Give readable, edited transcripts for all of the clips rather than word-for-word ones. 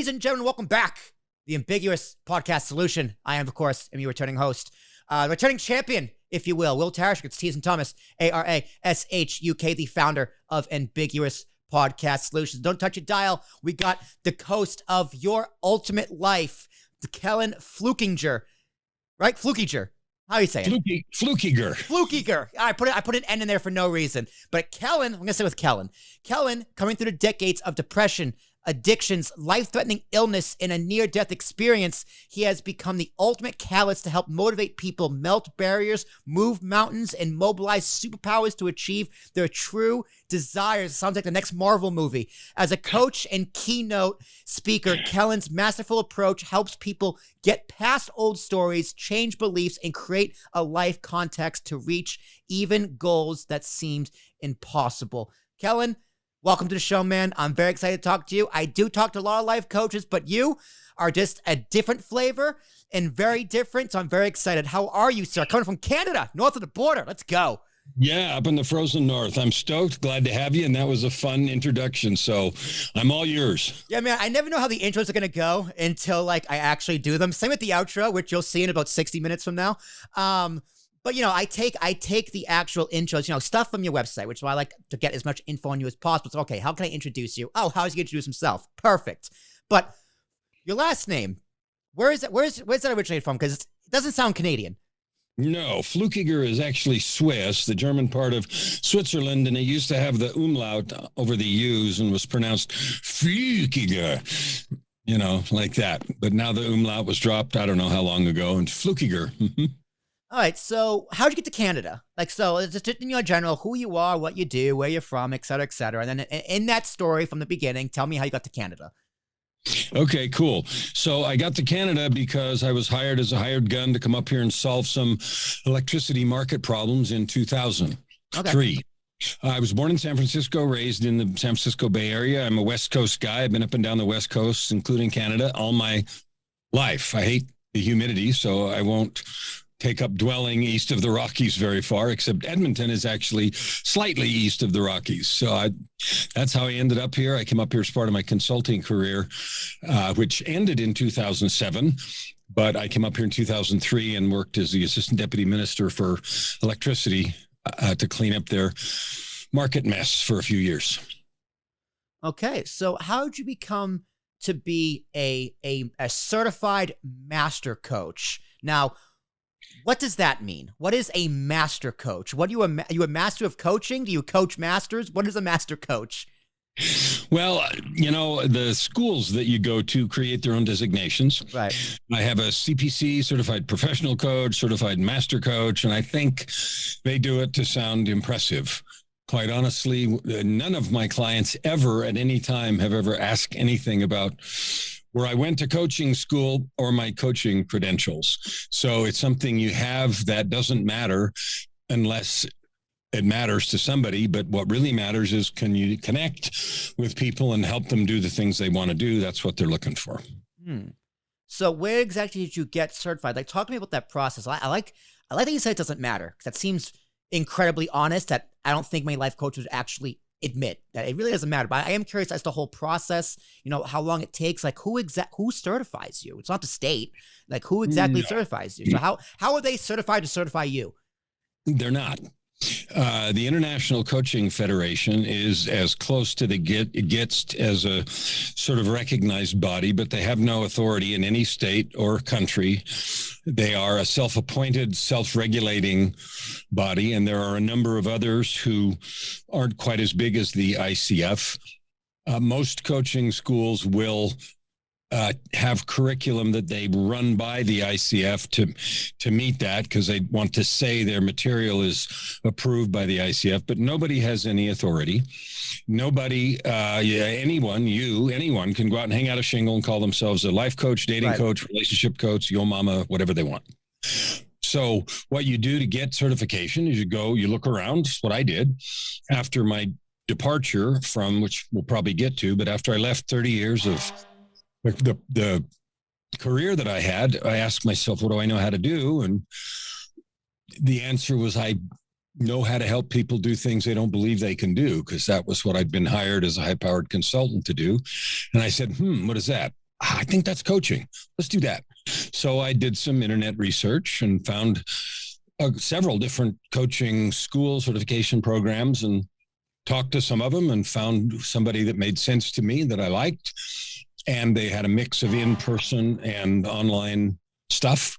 Ladies and gentlemen, welcome back. The Ambiguous Podcast Solution. I am, of course, your returning host. Returning champion, if you will, Will Tarashuk. It's T as in Thomas, Arashuk, the founder of Ambiguous Podcast Solutions. Don't touch your dial. We got the host of your ultimate life, the Kellan Fluckiger. Right? Fluckiger. How are you saying? Fluckiger. Fluckiger. I put an N in there for no reason. But Kellan, I'm going to say with Kellan. Kellan, coming through the decades of depression, addictions, life-threatening illness, and a near-death experience, he has become the ultimate catalyst to help motivate people melt barriers, move mountains, and mobilize superpowers to achieve their true desires. It sounds like the next Marvel movie. As a coach and keynote speaker, Kellan's masterful approach helps people get past old stories, change beliefs, and create a life context to reach even goals that seemed impossible. Kellan, welcome to the show, man. I'm very excited to talk to you. I do talk to a lot of life coaches, but you are just a different flavor and very different, so I'm very excited. How are you, sir? Coming from Canada, north of the border. Let's go. Yeah, up in the frozen north. I'm stoked. Glad to have you, and that was a fun introduction, so I'm all yours. Yeah, man, I never know how the intros are going to go until, I actually do them. Same with the outro, which you'll see in about 60 minutes from now. But, I take the actual intros, stuff from your website, which is why I like to get as much info on you as possible. So, okay, how can I introduce you? Oh, how is he going to introduce himself? Perfect. But your last name, where's that originated from? Because it doesn't sound Canadian. No, Fluckiger is actually Swiss, the German part of Switzerland, and it used to have the umlaut over the U's and was pronounced Fluckiger, like that. But now the umlaut was dropped, I don't know how long ago, and Fluckiger. All right, so how'd you get to Canada? Just in general, who you are, what you do, where you're from, et cetera, et cetera. And then in that story from the beginning, tell me how you got to Canada. Okay, cool. So I got to Canada because I was hired as a hired gun to come up here and solve some electricity market problems in 2003. Okay. I was born in San Francisco, raised in the San Francisco Bay Area. I'm a West Coast guy. I've been up and down the West Coast, including Canada, all my life. I hate the humidity, so I won't take up dwelling east of the Rockies very far, except Edmonton is actually slightly east of the Rockies. So that's how I ended up here. I came up here as part of my consulting career, which ended in 2007. But I came up here in 2003 and worked as the assistant deputy minister for electricity to clean up their market mess for a few years. Okay, so how did you become to be a certified master coach? Now, what does that mean? What is a master coach? What are you a master of coaching? Do you coach masters? What is a master coach? Well, the schools that you go to create their own designations. Right. I have a CPC, certified professional coach, certified master coach, and I think they do it to sound impressive. Quite honestly, none of my clients ever at any time have ever asked anything about where I went to coaching school or my coaching credentials. So it's something you have that doesn't matter unless it matters to somebody. But what really matters is, can you connect with people and help them do the things they want to do? That's what they're looking for. So where exactly did you get certified? Talk to me about that process. I like that you say it doesn't matter, because that seems incredibly honest, that I don't think many life coaches actually admit that it really doesn't matter. But I am curious as to the whole process, how long it takes, who certifies you? It's not the state. Who exactly certifies you? So how are they certified to certify you? They're not. The International Coaching Federation is as close to it gets as a sort of recognized body, but they have no authority in any state or country. They are a self-appointed, self-regulating body, and there are a number of others who aren't quite as big as the ICF. Most coaching schools will have curriculum that they run by the ICF to meet that, because they want to say their material is approved by the ICF, but nobody has any authority. Nobody, anyone can go out and hang out a shingle and call themselves a life coach, dating coach, relationship coach, yo mama, whatever they want. So what you do to get certification is you look around. That's what I did after my departure from, which we'll probably get to, but after I left 30 years of the career that I had, I asked myself, what do I know how to do? And the answer was, I know how to help people do things they don't believe they can do, because that was what I'd been hired as a high-powered consultant to do. And I said, what is that? I think that's coaching. Let's do that. So I did some internet research and found several different coaching school certification programs and talked to some of them and found somebody that made sense to me that I liked. And they had a mix of in-person and online stuff.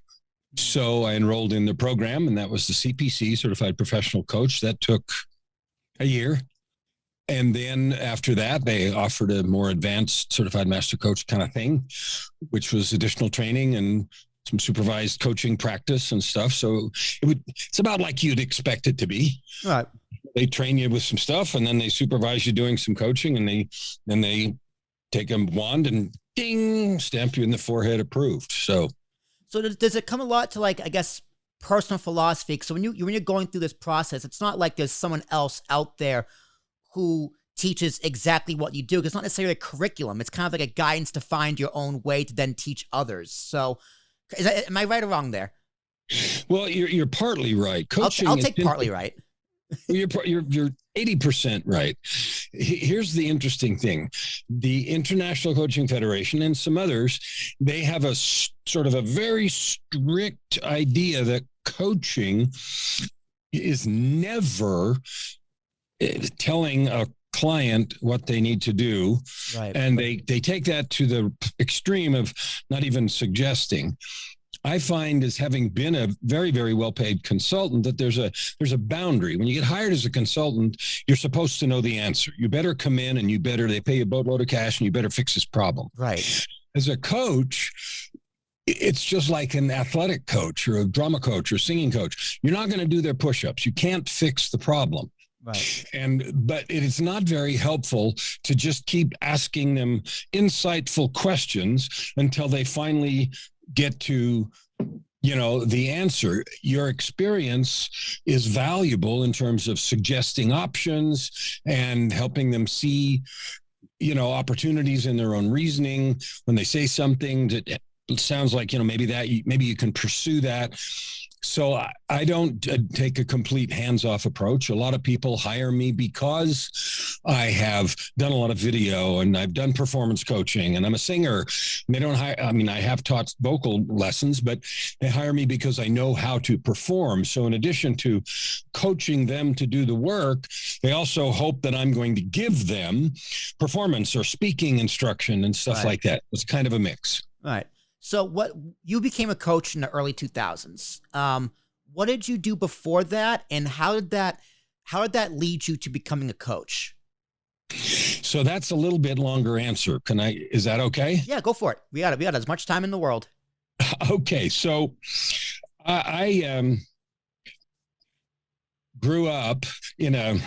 So I enrolled in the program, and that was the CPC, Certified Professional Coach. That took a year. And then after that, they offered a more advanced certified master coach kind of thing, which was additional training and some supervised coaching practice and stuff. So it's about like you'd expect it to be. Right. They train you with some stuff, and then they supervise you doing some coaching, and they take a wand and ding, stamp you in the forehead, approved. So does it come a lot to, like, I guess, personal philosophy? So when you're going through this process, it's not like there's someone else out there who teaches exactly what you do. It's not necessarily a curriculum. It's kind of like a guidance to find your own way to then teach others. So am I right or wrong there? Well, you're partly right. Coaching, I'll take partly right. You're 80% right. Here's the interesting thing. The International Coaching Federation and some others, they have a sort of a very strict idea that coaching is never telling a client what they need to do. Right. And they take that to the extreme of not even suggesting. I find, as having been a very, very well-paid consultant, that there's a boundary. When you get hired as a consultant, you're supposed to know the answer. You better come in and they pay you a boatload of cash and you better fix this problem. Right. As a coach, it's just like an athletic coach or a drama coach or singing coach. You're not going to do their push-ups. You can't fix the problem. Right. But it is not very helpful to just keep asking them insightful questions until they finally get to, the answer. Your experience is valuable in terms of suggesting options and helping them see, opportunities in their own reasoning. When they say something that sounds like, maybe you can pursue that. So I don't take a complete hands-off approach. A lot of people hire me because I have done a lot of video and I've done performance coaching and I'm a singer. And they don't hire, I have taught vocal lessons, but they hire me because I know how to perform. So in addition to coaching them to do the work, they also hope that I'm going to give them performance or speaking instruction and stuff like that. It's kind of a mix. Right. So you became a coach in the early 2000s. What did you do before that, and how did that lead you to becoming a coach? So that's a little bit longer answer. Is that okay? Yeah, go for it. We got as much time in the world. Okay. So I grew up in the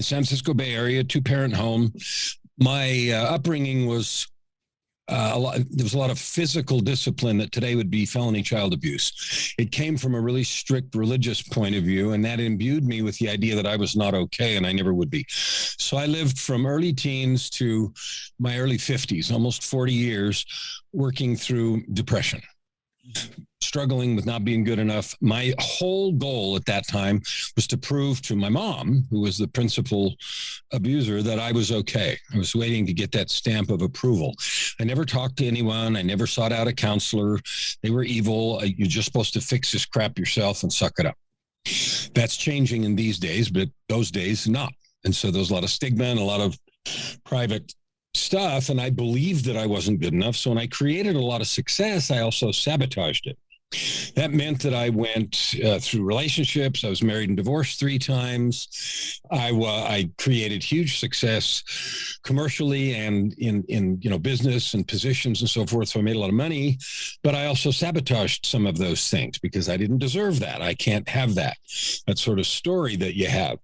San Francisco Bay Area, 2-parent home. My upbringing was there was a lot of physical discipline that today would be felony child abuse. It came from a really strict religious point of view, and that imbued me with the idea that I was not okay and I never would be. So I lived from early teens to my early 50s, almost 40 years, working through depression, struggling with not being good enough. My whole goal at that time was to prove to my mom, who was the principal abuser, that I was okay. I was waiting to get that stamp of approval. I never talked to anyone. I never sought out a counselor. They were evil. You're just supposed to fix this crap yourself and suck it up. That's changing in these days, but those days, not. And so there's a lot of stigma and a lot of private stuff, and I believed that I wasn't good enough. So when I created a lot of success, I also sabotaged it. That meant that I went through relationships. I was married and divorced 3 times. I created huge success commercially and in business and positions and so forth. So I made a lot of money, but I also sabotaged some of those things because I didn't deserve that. I can't have that sort of story that you have.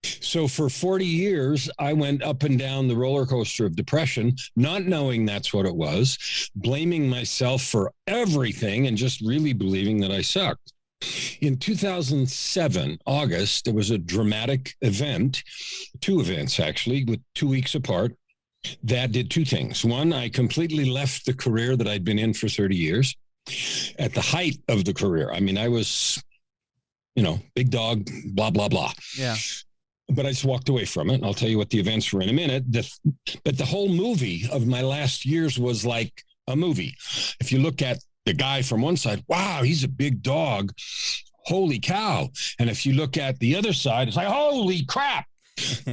So for 40 years, I went up and down the roller coaster of depression, not knowing that's what it was, blaming myself for everything and just really believing that I sucked. In 2007, August, there was a dramatic event, 2 events actually, with 2 weeks apart, that did 2 things. One, I completely left the career that I'd been in for 30 years at the height of the career. I was, big dog, blah, blah, blah. Yeah. but I just walked away from it. And I'll tell you what the events were in a minute. But the whole movie of my last years was like a movie. If you look at the guy from one side, wow, he's a big dog. Holy cow. And if you look at the other side, it's like, holy crap.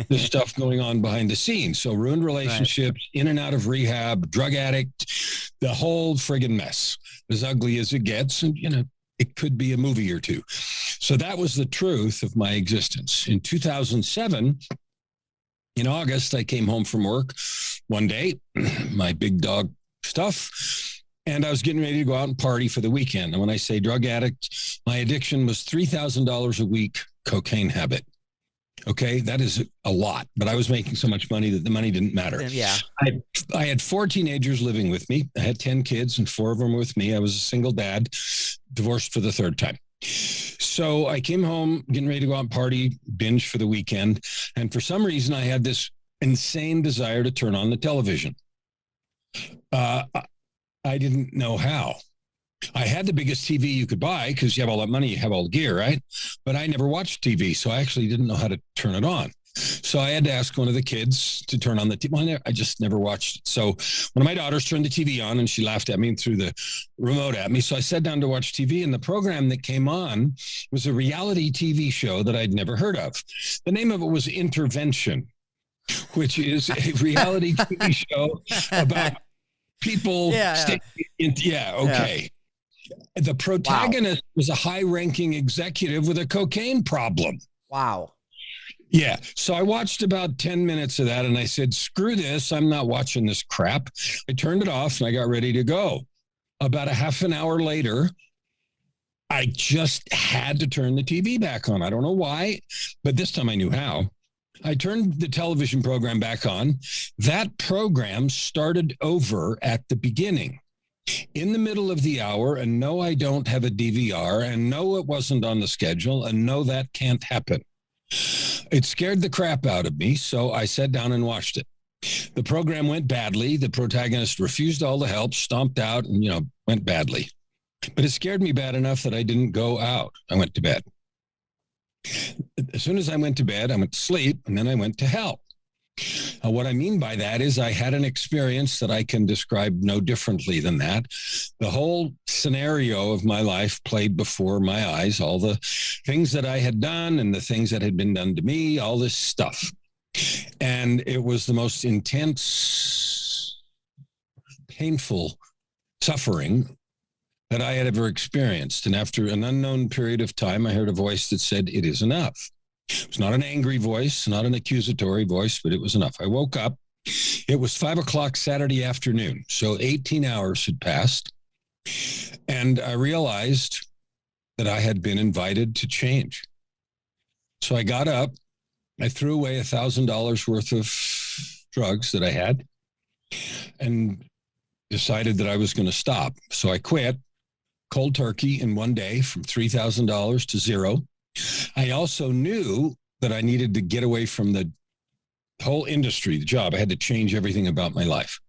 The stuff going on behind the scenes. So ruined relationships, in and out of rehab, drug addict, the whole friggin' mess, as ugly as it gets. And, it could be a movie or two. So that was the truth of my existence. In 2007, in August, I came home from work one day, my big dog stuff, and I was getting ready to go out and party for the weekend. And when I say drug addict, my addiction was $3,000 a week cocaine habit. Okay, that is a lot, but I was making so much money that the money didn't matter. Yeah. I had 4 teenagers living with me. I had 10 kids and 4 of them were with me. I was a single dad, divorced for the 3rd time. So I came home, getting ready to go out and party, binge for the weekend. And for some reason, I had this insane desire to turn on the television. I didn't know how. I had the biggest TV you could buy because you have all that money, you have all the gear, right? But I never watched TV, so I actually didn't know how to turn it on. So I had to ask one of the kids to turn on the TV. Well, I just never watched it. So one of my daughters turned the TV on and she laughed at me and threw the remote at me. So I sat down to watch TV, and the program that came on was a reality TV show that I'd never heard of. The name of it was Intervention, which is a reality TV show about people. Okay. The protagonist was a high-ranking executive with a cocaine problem. Wow. Yeah. So I watched about 10 minutes of that, and I said, screw this. I'm not watching this crap. I turned it off, and I got ready to go. About a half an hour later, I just had to turn the TV back on. I don't know why, but this time I knew how. I turned the television program back on. That program started over at the beginning. In the middle of the hour, and no, I don't have a DVR, and no, it wasn't on the schedule, and no, that can't happen. It scared the crap out of me, so I sat down and watched it. The program went badly. The protagonist refused all the help, stomped out, and, went badly. But it scared me bad enough that I didn't go out. I went to bed. As soon as I went to bed, I went to sleep, and then I went to hell. What I mean by that is I had an experience that I can describe no differently than that. The whole scenario of my life played before my eyes, all the things that I had done and the things that had been done to me, all this stuff. And it was the most intense, painful suffering that I had ever experienced. And after an unknown period of time, I heard a voice that said, it is enough. It was not an angry voice, not an accusatory voice, but it was enough. I woke up. It was 5:00 Saturday afternoon. So 18 hours had passed. And I realized that I had been invited to change. So I got up. I threw away $1,000 worth of drugs that I had and decided that I was going to stop. So I quit cold turkey in one day from $3,000 to zero. I also knew that I needed to get away from the whole industry, the job. I had to change everything about my life.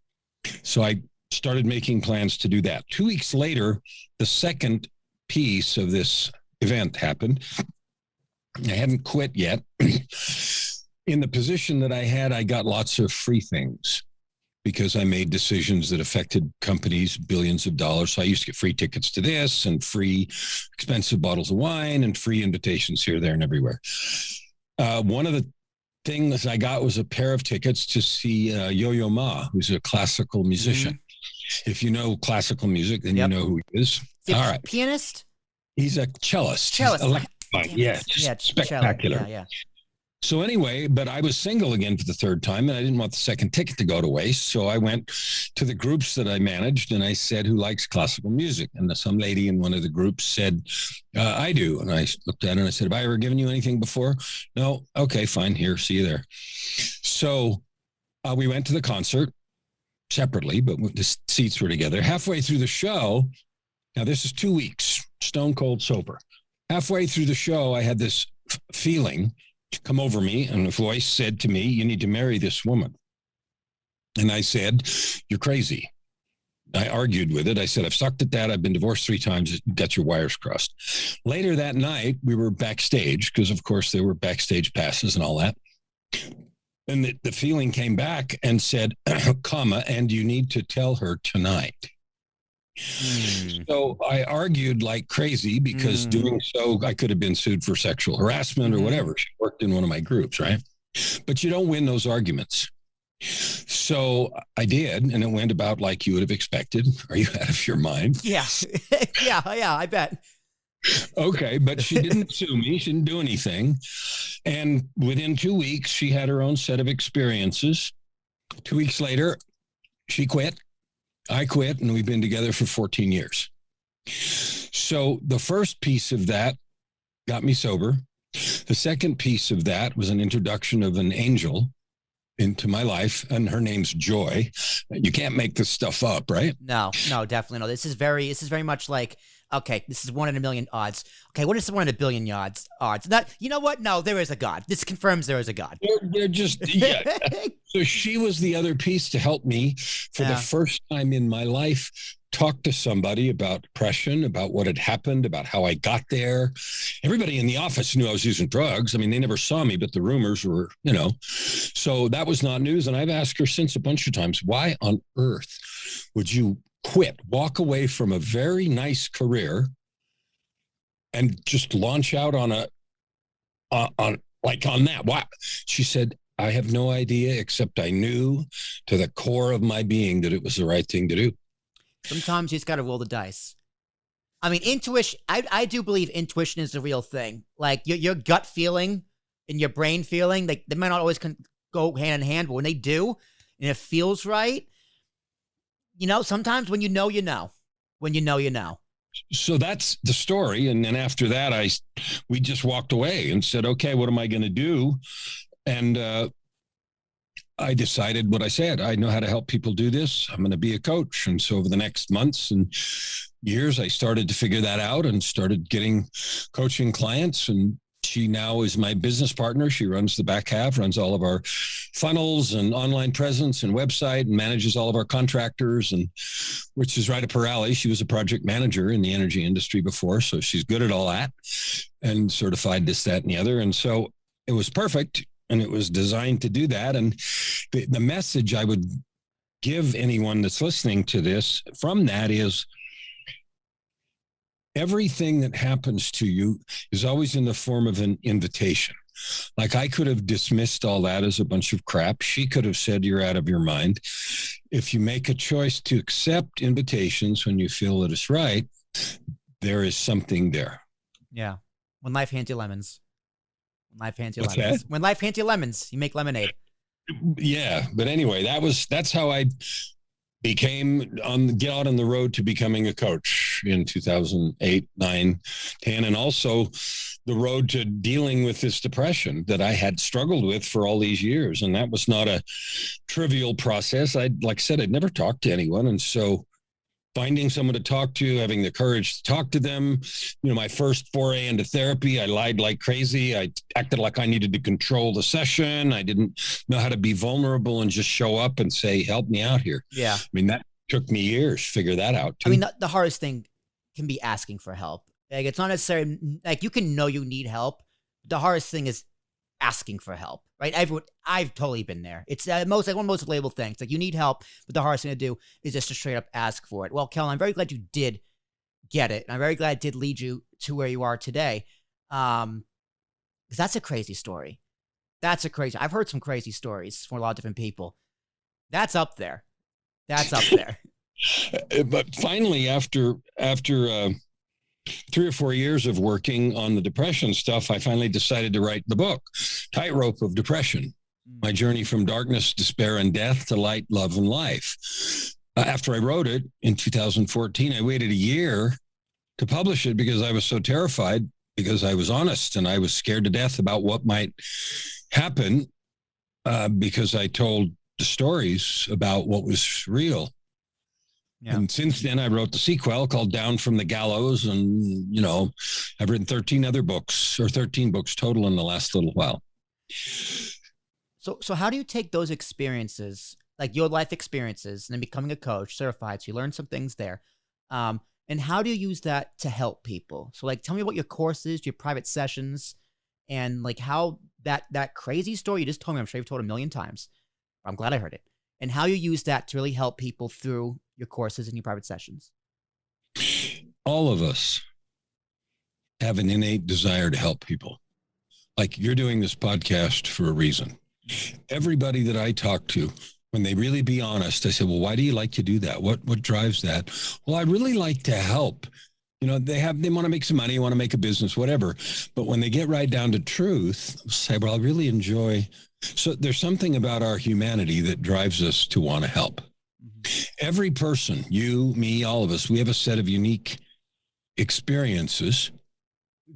So I started making plans to do that. 2 weeks later, the second piece of this event happened. I hadn't quit yet. In the position that I had, I got lots of free things because I made decisions that affected companies, billions of dollars. So I used to get free tickets to this and free expensive bottles of wine and free invitations here, there, and everywhere. One of the things I got was a pair of tickets to see Yo-Yo Ma, who's a classical musician. Mm-hmm. If you know classical music, then you know who he is. All right. Pianist? He's a cellist. Yeah, spectacular. Yeah. So anyway, but I was single again for the 3rd time, and I didn't want the second ticket to go to waste. So I went to the groups that I managed, and I said, who likes classical music? And some lady in one of the groups said, I do. And I looked at her and I said, have I ever given you anything before? No. Okay, fine. Here, see you there. So we went to the concert separately, but the seats were together. Halfway through the show, now this is 2 weeks, stone cold sober. Halfway through the show, I had this feeling come over me, and a voice said to me, you need to marry this woman. And I said, you're crazy. I argued with it. I said, I've sucked at that. I've been divorced 3 times. Got your wires crossed. Later that night, we were backstage because, of course, there were backstage passes and all that. And the feeling came back and said, comma, and you need to tell her tonight. So I argued like crazy because doing so, I could have been sued for sexual harassment or whatever. She worked in one of my groups, right? But you don't win those arguments. So I did, and it went about like you would have expected. Are you out of your mind? Yeah. yeah, I bet. Okay, but she didn't sue me. She didn't do anything. And within 2 weeks, she had her own set of experiences. 2 weeks later, she quit. I quit, and we've been together for 14 years. So the first piece of that got me sober. The second piece of that was an introduction of an angel into my life, and her name's Joy. You can't make this stuff up, right? No, definitely no. This is very much like, okay, this is 1 in a million odds. Okay, what is 1 in a billion odds? That, you know what? No, there is a God. This confirms there is a God. They're just, yeah. So she was the other piece to help me for the first time in my life talk to somebody about depression, about what had happened, about how I got there. Everybody in the office knew I was using drugs. I mean, they never saw me, but the rumors were, so that was not news. And I've asked her since a bunch of times, why on earth would you quit, walk away from a very nice career and just launch out on that? Why? She said, I have no idea, except I knew to the core of my being that it was the right thing to do. Sometimes you just got to roll the dice. I mean, intuition, I do believe intuition is a real thing. Like your gut feeling and your brain feeling, like they might not always go hand in hand, but when they do, and it feels right, sometimes when you know. When you know. So that's the story. And then after that, we just walked away and said, okay, what am I going to do? And I decided what I said. I know how to help people do this. I'm going to be a coach. And so over the next months and years, I started to figure that out and started getting coaching clients. And she now is my business partner. She runs the back half, runs all of our funnels and online presence and website, and manages all of our contractors, and which is right up her alley. She was a project manager in the energy industry before, so she's good at all that, and certified this, that, and the other. And so it was perfect. And it was designed to do that. And the message I would give anyone that's listening to this from that is everything that happens to you is always in the form of an invitation. Like I could have dismissed all that as a bunch of crap. She could have said, you're out of your mind. If you make a choice to accept invitations when you feel that it's right, there is something there. Yeah. When life hands you lemons. What's lemons. When life hands you lemons, you make lemonade. Yeah, but anyway, that's how I get out on the road to becoming a coach in 2008, 9, 10, and also the road to dealing with this depression that I had struggled with for all these years. And that was not a trivial process. Like I said, I'd never talked to anyone. And so finding someone to talk to, having the courage to talk to them. My first foray into therapy, I lied like crazy. I acted like I needed to control the session. I didn't know how to be vulnerable and just show up and say, help me out here. Yeah. I mean, that took me years to figure that out too. I mean, the hardest thing can be asking for help. Like, it's not necessarily, like, you can know you need help. The hardest thing is asking for help, right? I've totally been there. It's one of the most relatable things. Like, you need help, but the hardest thing to do is just to straight up ask for it. Well, Kellan, I'm very glad you did get it. And I'm very glad it did lead you to where you are today. Because that's a crazy story. I've heard some crazy stories from a lot of different people. That's up there. But finally, after 3 or 4 years of working on the depression stuff, I finally decided to write the book, Tightrope of Depression, My Journey from Darkness, Despair, and Death to Light, Love, and Life. After I wrote it in 2014, I waited a year to publish it because I was so terrified, because I was honest and I was scared to death about what might happen because I told the stories about what was real. Yeah. And since then, I wrote the sequel called Down from the Gallows. And, I've written 13 books total in the last little while. So how do you take those experiences like your life experiences and then becoming a coach, certified. So you learn some things there. And how do you use that to help people? So like, tell me about your courses, your private sessions, and like how that crazy story you just told me, I'm sure you've told a million times. I'm glad I heard it. And how you use that to really help people through your courses and your private sessions. All of us have an innate desire to help people. Like you're doing this podcast for a reason. Everybody that I talk to, when they really be honest, I say, well, why do you like to do that? What drives that? Well, I really like to help. You know, they want to make some money, want to make a business, whatever. But when they get right down to truth, say, well, I really enjoy. So there's something about our humanity that drives us to want to help. Every person, you, me, all of us, we have a set of unique experiences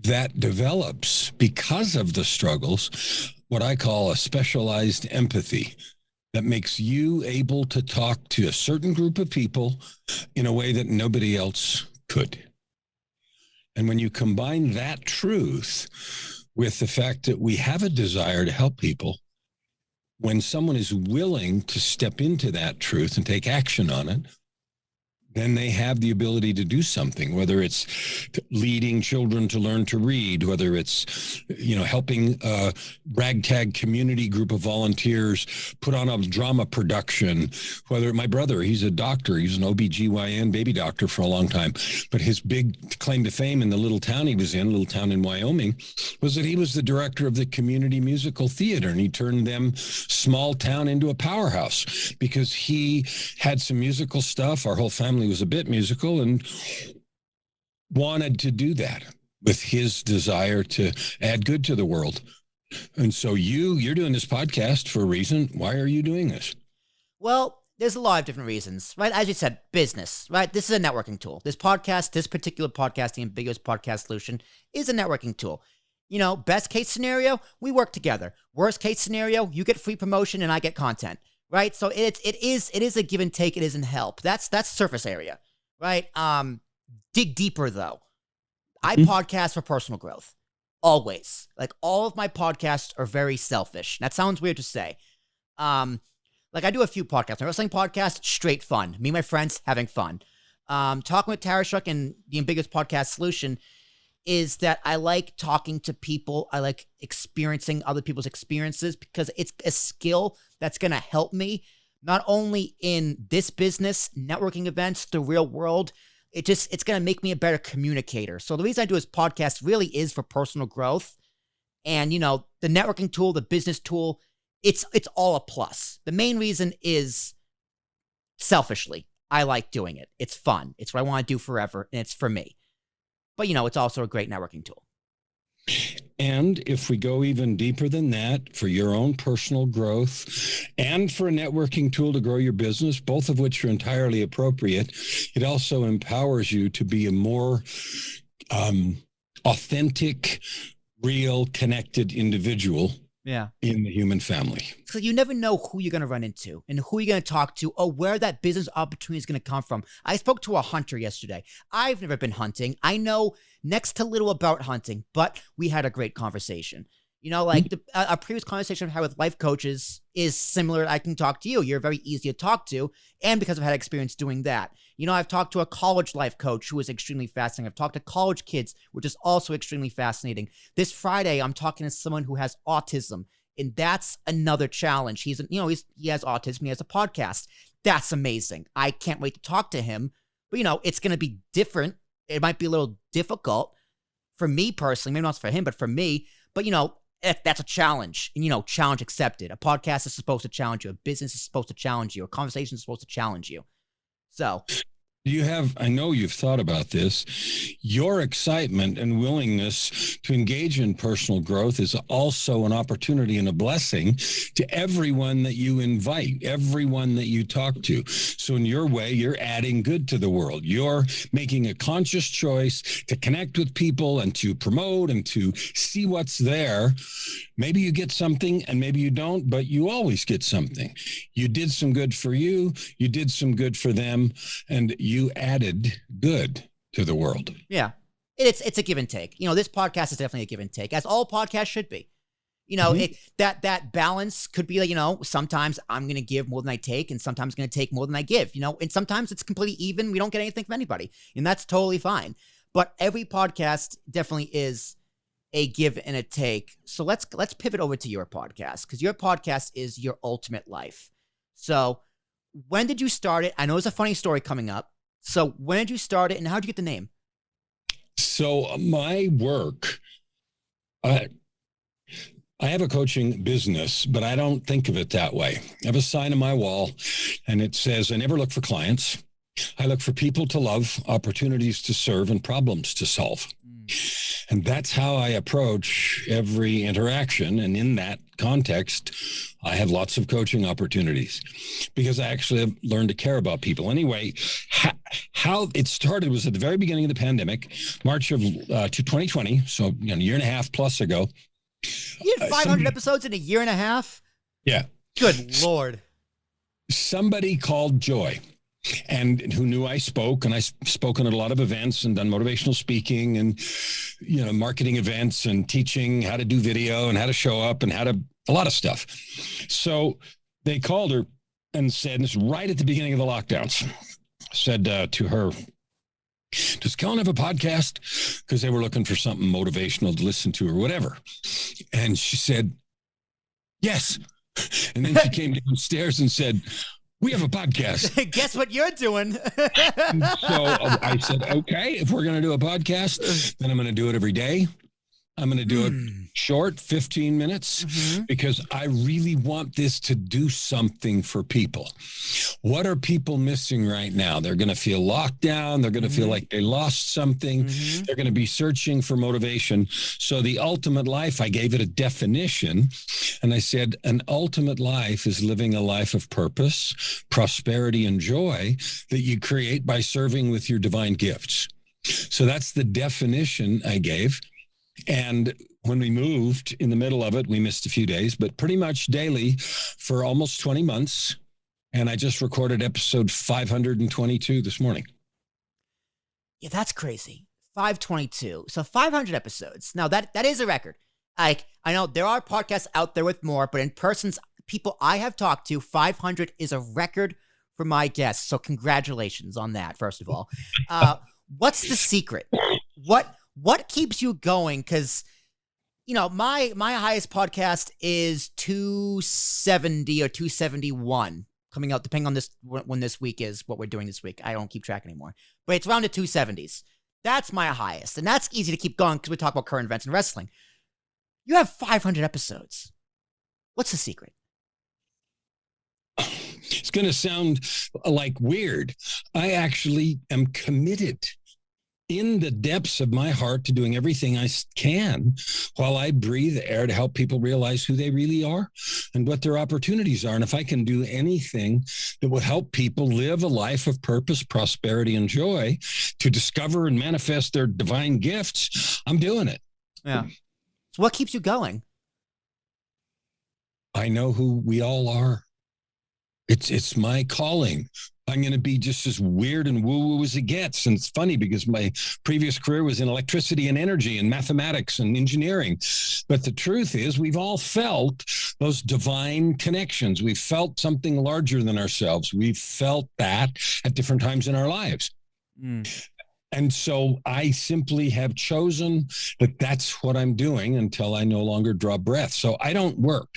that develops because of the struggles, what I call a specialized empathy that makes you able to talk to a certain group of people in a way that nobody else could. And when you combine that truth with the fact that we have a desire to help people, when someone is willing to step into that truth and take action on it, then they have the ability to do something, whether it's leading children to learn to read, whether it's, helping a ragtag community group of volunteers put on a drama production, whether my brother, he's a doctor, he's an OBGYN baby doctor for a long time, but his big claim to fame in the little town he was in, a little town in Wyoming, was that he was the director of the community musical theater, and he turned them small town into a powerhouse because he had some musical stuff. Our whole family was a bit musical and wanted to do that with his desire to add good to the world. And so you're doing this podcast for a reason. Why are you doing this? Well, there's a lot of different reasons, right? As you said, business, right? This is a networking tool. This podcast, this particular podcast, the Ambiguous Podcast Solution, is a networking tool. Best case scenario, we work together. Worst case scenario, you get free promotion and I get content. Right. So it is a give and take. It isn't help. That's surface area. Right. Dig deeper, though. I podcast for personal growth. Always. Like all of my podcasts are very selfish. That sounds weird to say. Like I do a few podcasts. My wrestling podcast, straight fun. Me and my friends having fun. Talking with Tarashuk and the Ambiguous Podcast Solution is that I like talking to people. I like experiencing other people's experiences because it's a skill that's going to help me not only in this business, networking events, the real world. It's going to make me a better communicator. So the reason I do this podcast really is for personal growth. And, the networking tool, the business tool, it's all a plus. The main reason is selfishly, I like doing it. It's fun. It's what I want to do forever. And it's for me. But, it's also a great networking tool. And if we go even deeper than that, for your own personal growth and for a networking tool to grow your business, both of which are entirely appropriate, it also empowers you to be a more authentic, real, connected individual. Yeah, in the human family. So you never know who you're going to run into and who you're going to talk to or where that business opportunity is going to come from. I spoke to a hunter yesterday. I've never been hunting. I know next to little about hunting, but we had a great conversation. A previous conversation I've had with life coaches is similar. I can talk to you. You're very easy to talk to. And because I've had experience doing that. I've talked to a college life coach who is extremely fascinating. I've talked to college kids, which is also extremely fascinating. This Friday, I'm talking to someone who has autism. And that's another challenge. He has autism. He has a podcast. That's amazing. I can't wait to talk to him. But, it's going to be different. It might be a little difficult for me personally. Maybe not for him, but for me. But, that's a challenge. And, challenge accepted. A podcast is supposed to challenge you. A business is supposed to challenge you. A conversation is supposed to challenge you. So I know you've thought about this. Your excitement and willingness to engage in personal growth is also an opportunity and a blessing to everyone that you invite, everyone that you talk to. So in your way, you're adding good to the world. You're making a conscious choice to connect with people and to promote and to see what's there. Maybe you get something and maybe you don't, but you always get something. You did some good for you. You did some good for them. And you added good to the world. Yeah. It's a give and take. This podcast is definitely a give and take, as all podcasts should be. You know, that balance could be like, you know, sometimes I'm going to give more than I take, and sometimes I'm going to take more than I give, you know, and sometimes it's completely even. We don't get anything from anybody, and that's totally fine. But every podcast definitely is a give and a take. So let's pivot over to your podcast, because your podcast is Your Ultimate Life. So when did you start it? I know there's a funny story coming up. So when did you start it, and how did you get the name? So my work, I have a coaching business, but I don't think of it that way. I have a sign on my wall, and it says, I never look for clients. I look for people to love, opportunities to serve, and problems to solve. And that's how I approach every interaction. And in that context, I have lots of coaching opportunities because I actually have learned to care about people. Anyway, how it started was at the very beginning of the pandemic, March of 2020. So, you know, a year and a half plus ago. You had 500 episodes in a year and a half? Yeah. Good Lord. Somebody called Joy, and who knew I spoke, and I've spoken at a lot of events and done motivational speaking and, you know, marketing events and teaching how to do video and how to show up and a lot of stuff. So they called her and said, and this is right at the beginning of the lockdowns, said to her, does Kellan have a podcast? Because they were looking for something motivational to listen to or whatever. And she said, yes. And then she came downstairs and said, we have a podcast. Guess what you're doing? So I said, okay, if we're going to do a podcast, then I'm going to do it every day. I'm going to do it short, 15 minutes, because I really want this to do something for people. What are people missing right now? They're going to feel locked down. They're going to feel like they lost something. They're going to be searching for motivation. So the ultimate life, I gave it a definition, and I said, an ultimate life is living a life of purpose, prosperity, and joy that you create by serving with your divine gifts. So that's the definition I gave. And when we moved in the middle of it, we missed a few days, but pretty much daily for almost 20 months. And I just recorded episode 522 this morning. Yeah, that's crazy. 522. So 500 episodes. Now that is a record. I know there are podcasts out there with more, but in persons, people I have talked to, 500 is a record for my guests. So congratulations on that, first of all. What's the secret? What keeps you going? Because, you know, my highest podcast is 270 or 271 coming out, depending on when this week is, what we're doing this week. I don't keep track anymore. But it's around the 270s. That's my highest. And that's easy to keep going because we talk about current events in wrestling. You have 500 episodes. What's the secret? It's going to sound like weird. I actually am committed in the depths of my heart to doing everything I can while I breathe air to help people realize who they really are and what their opportunities are. And if I can do anything that will help people live a life of purpose, prosperity, and joy to discover and manifest their divine gifts, I'm doing it. Yeah. So what keeps you going? I know who we all are. It's my calling. I'm going to be just as weird and woo-woo as it gets. And it's funny because my previous career was in electricity and energy and mathematics and engineering. But the truth is we've all felt those divine connections. We've felt something larger than ourselves. We've felt that at different times in our lives. And so I simply have chosen that that's what I'm doing until I no longer draw breath. So I don't work.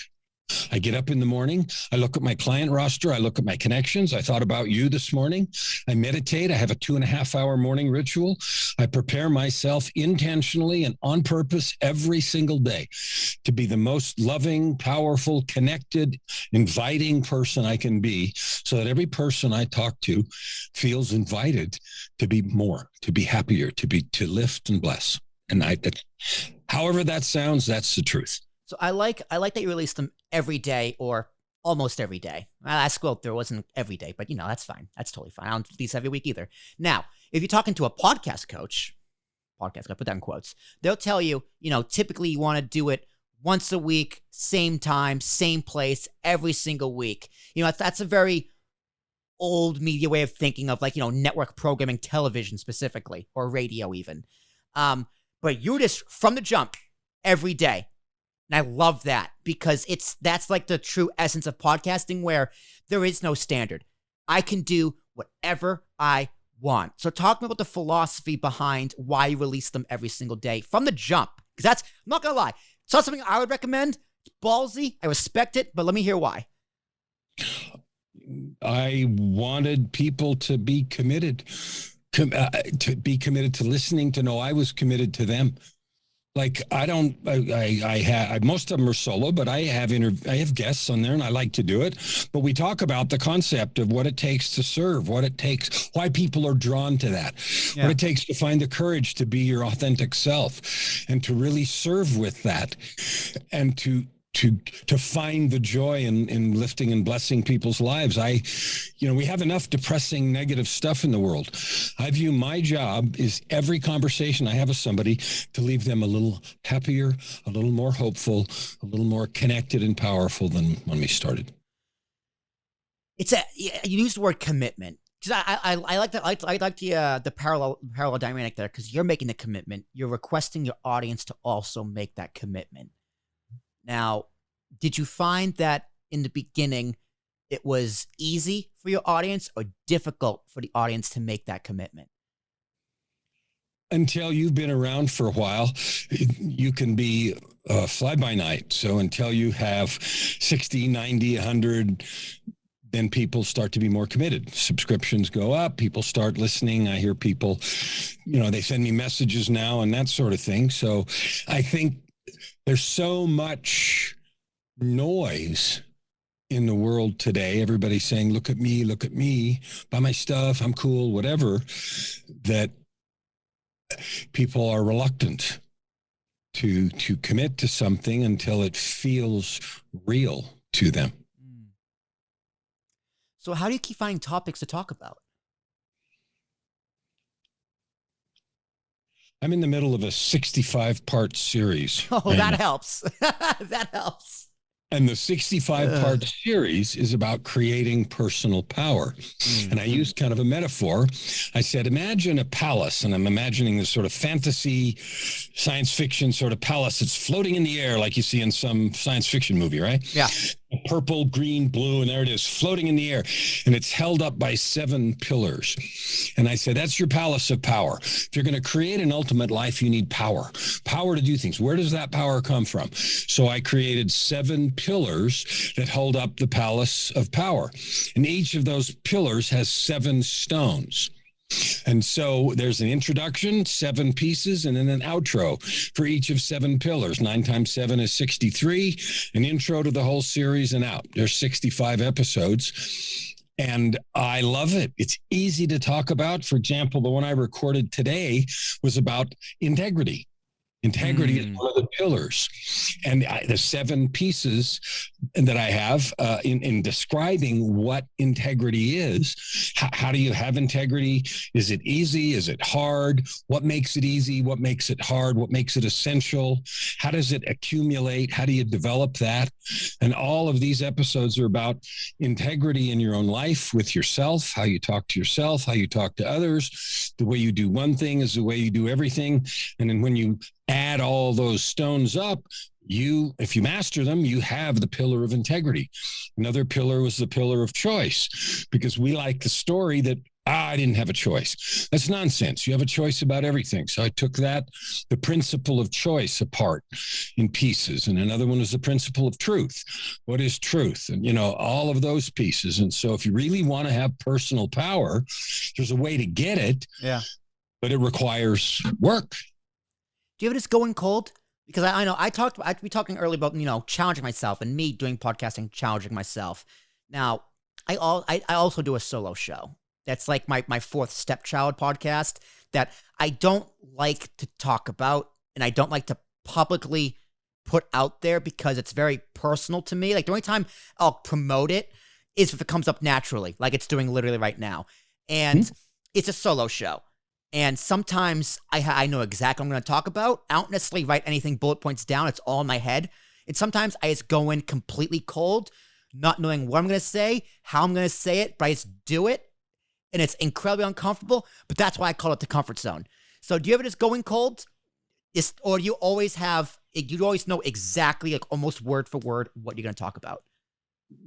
I get up in the morning. I look at my client roster. I look at my connections. I thought about you this morning. I meditate. I have a 2.5-hour morning ritual. I prepare myself intentionally and on purpose every single day to be the most loving, powerful, connected, inviting person I can be, so that every person I talk to feels invited to be more, to be happier, to lift and bless. And however that sounds, that's the truth. So I like that you release them every day or almost every day. I scrolled through, it wasn't every day, but you know, that's fine. That's totally fine. I don't release every week either. Now, if you're talking to a podcast coach, I put that in quotes, they'll tell you, you know, typically you want to do it once a week, same time, same place, every single week. You know, that's a very old media way of thinking of, like, you know, network programming, television specifically, or radio even. But you just, from the jump, every day. And I love that because that's like the true essence of podcasting where there is no standard. I can do whatever I want. So talk to me about the philosophy behind why you release them every single day from the jump. Because that's, I'm not going to lie, it's not something I would recommend. It's ballsy. I respect it, but let me hear why. I wanted people to be committed, to listening, to know I was committed to them. Like I have most of them are solo, but I have guests on there and I like to do it. But we talk about the concept of what it takes to serve, what it takes, why people are drawn to that, what it takes to find the courage to be your authentic self and to really serve with that and to find the joy in lifting and blessing people's lives. We have enough depressing, negative stuff in the world. I view my job is every conversation I have with somebody to leave them a little happier, a little more hopeful, a little more connected and powerful than when we started. You used the word commitment. Because I like the parallel dynamic there, because you're making the commitment. You're requesting your audience to also make that commitment. Now, did you find that in the beginning it was easy for your audience or difficult for the audience to make that commitment? Until you've been around for a while, you can be fly by night. So until you have 60, 90, 100, then people start to be more committed. Subscriptions go up, people start listening. I hear people, they send me messages now and that sort of thing. So I think there's so much noise in the world today. Everybody's saying, look at me, buy my stuff, I'm cool, whatever, that people are reluctant to commit to something until it feels real to them. So how do you keep finding topics to talk about? I'm in the middle of a 65-part series. Oh, that helps. That helps. And the 65-part series is about creating personal power. Mm-hmm. And I used kind of a metaphor. I said, imagine a palace, and I'm imagining this sort of fantasy, science fiction sort of palace that's floating in the air like you see in some science fiction movie, right? Yeah. Purple, green, blue, and there it is, floating in the air. And it's held up by 7 pillars. And I said, that's your palace of power. If you're going to create an ultimate life, you need power. Power to do things. Where does that power come from? So I created 7 pillars that hold up the palace of power. And each of those pillars has 7 stones. And so there's an introduction, 7 pieces, and then an outro for each of 7 pillars. 9 times 7 is 63, an intro to the whole series and out. There's 65 episodes. And I love it. It's easy to talk about. For example, the one I recorded today was about integrity. Integrity is one of the pillars. And the 7 pieces that I have in describing what integrity is. How do you have integrity? Is it easy? Is it hard? What makes it easy? What makes it hard? What makes it essential? How does it accumulate? How do you develop that? And all of these episodes are about integrity in your own life with yourself, how you talk to yourself, how you talk to others. The way you do one thing is the way you do everything. And then when you add all those stones up, if you master them, you have the pillar of integrity. Another pillar was the pillar of choice, because we like the story that I didn't have a choice. That's nonsense. You have a choice about everything. So I took the principle of choice apart in pieces. And another one is the principle of truth. What is truth? And, all of those pieces. And so if you really want to have personal power, there's a way to get it. Yeah. But it requires work. Do you ever just go in cold? Because I know I'd be talking earlier about, challenging myself and me doing podcasting, challenging myself. Now, I also do a solo show. That's like my 4th stepchild podcast that I don't like to talk about and I don't like to publicly put out there because it's very personal to me. Like the only time I'll promote it is if it comes up naturally, like it's doing literally right now. And it's a solo show. And sometimes I know exactly what I'm going to talk about. I don't necessarily write anything bullet points down. It's all in my head. And sometimes I just go in completely cold, not knowing what I'm going to say, how I'm going to say it, but I just do it. And it's incredibly uncomfortable, but that's why I call it the comfort zone. So do you ever just go in cold? Or do you always have you always know exactly, like almost word for word, what you're going to talk about?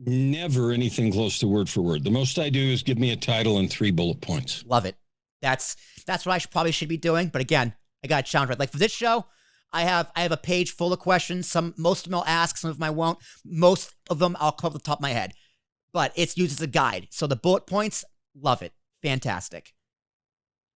Never anything close to word for word. The most I do is give me a title and 3 bullet points. Love it. That's what I probably should be doing. But again, I got to challenge right. Like for this show, I have a page full of questions. Most of them I'll ask, some of them I won't. Most of them I'll cover the top of my head. But it's used as a guide. So the bullet points, love it. Fantastic.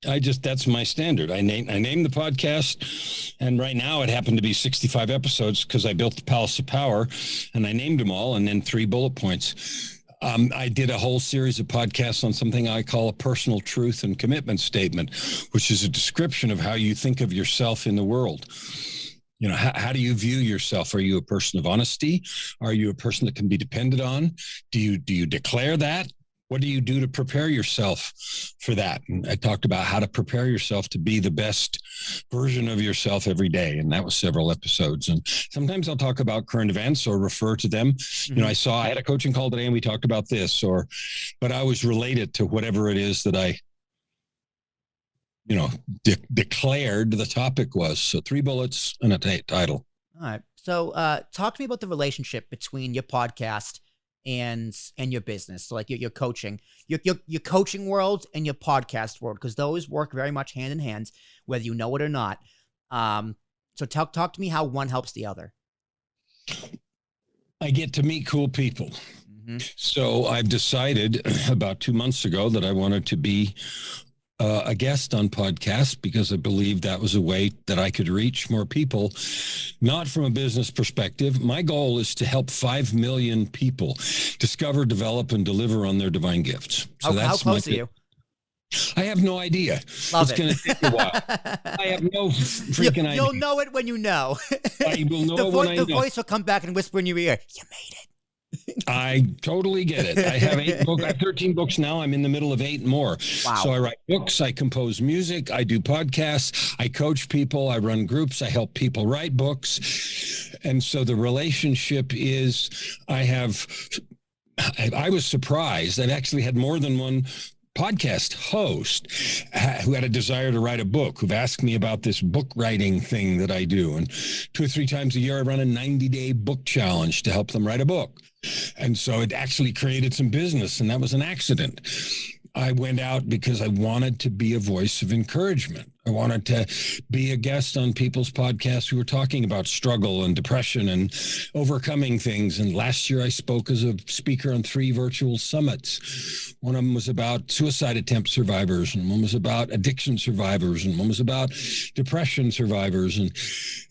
That's my standard. I name the podcast, and right now it happened to be 65 episodes because I built the Palace of Power, and I named them all, and then 3 bullet points. I did a whole series of podcasts on something I call a personal truth and commitment statement, which is a description of how you think of yourself in the world. You know, how do you view yourself? Are you a person of honesty? Are you a person that can be depended on? Do you declare that? What do you do to prepare yourself for that? And I talked about how to prepare yourself to be the best version of yourself every day. And that was several episodes. And sometimes I'll talk about current events or refer to them. Mm-hmm. You know, I had a coaching call today and we talked about this, but I always relate it to whatever it is that I, declared the topic was. So 3 bullets and a title. All right. So talk to me about the relationship between your podcast and your business. So like your coaching, your coaching world and your podcast world, because those work very much hand in hand, whether you know it or not. So talk to me how one helps the other. I get to meet cool people. Mm-hmm. So I've decided about 2 months ago that I wanted to be a guest on podcasts because I believed that was a way that I could reach more people, not from a business perspective. My goal is to help 5 million people discover, develop, and deliver on their divine gifts. So how close are you? I have no idea. Love it's going to take a while. I have no freaking idea. You'll know it when you know. I will know it when I know. The voice will come back and whisper in your ear, you made it. I totally get it. I have 8 books. I have 13 books now. I'm in the middle of 8 more. Wow. So I write books, I compose music, I do podcasts, I coach people, I run groups, I help people write books. And so the relationship is I was surprised. I've actually had more than one podcast host who had a desire to write a book, who've asked me about this book writing thing that I do. And 2 or 3 times a year, I run a 90-day book challenge to help them write a book. And so it actually created some business, and that was an accident. I went out because I wanted to be a voice of encouragement. I wanted to be a guest on people's podcasts who were talking about struggle and depression and overcoming things. And last year I spoke as a speaker on 3 virtual summits. One of them was about suicide attempt survivors, and one was about addiction survivors, and one was about depression survivors. And,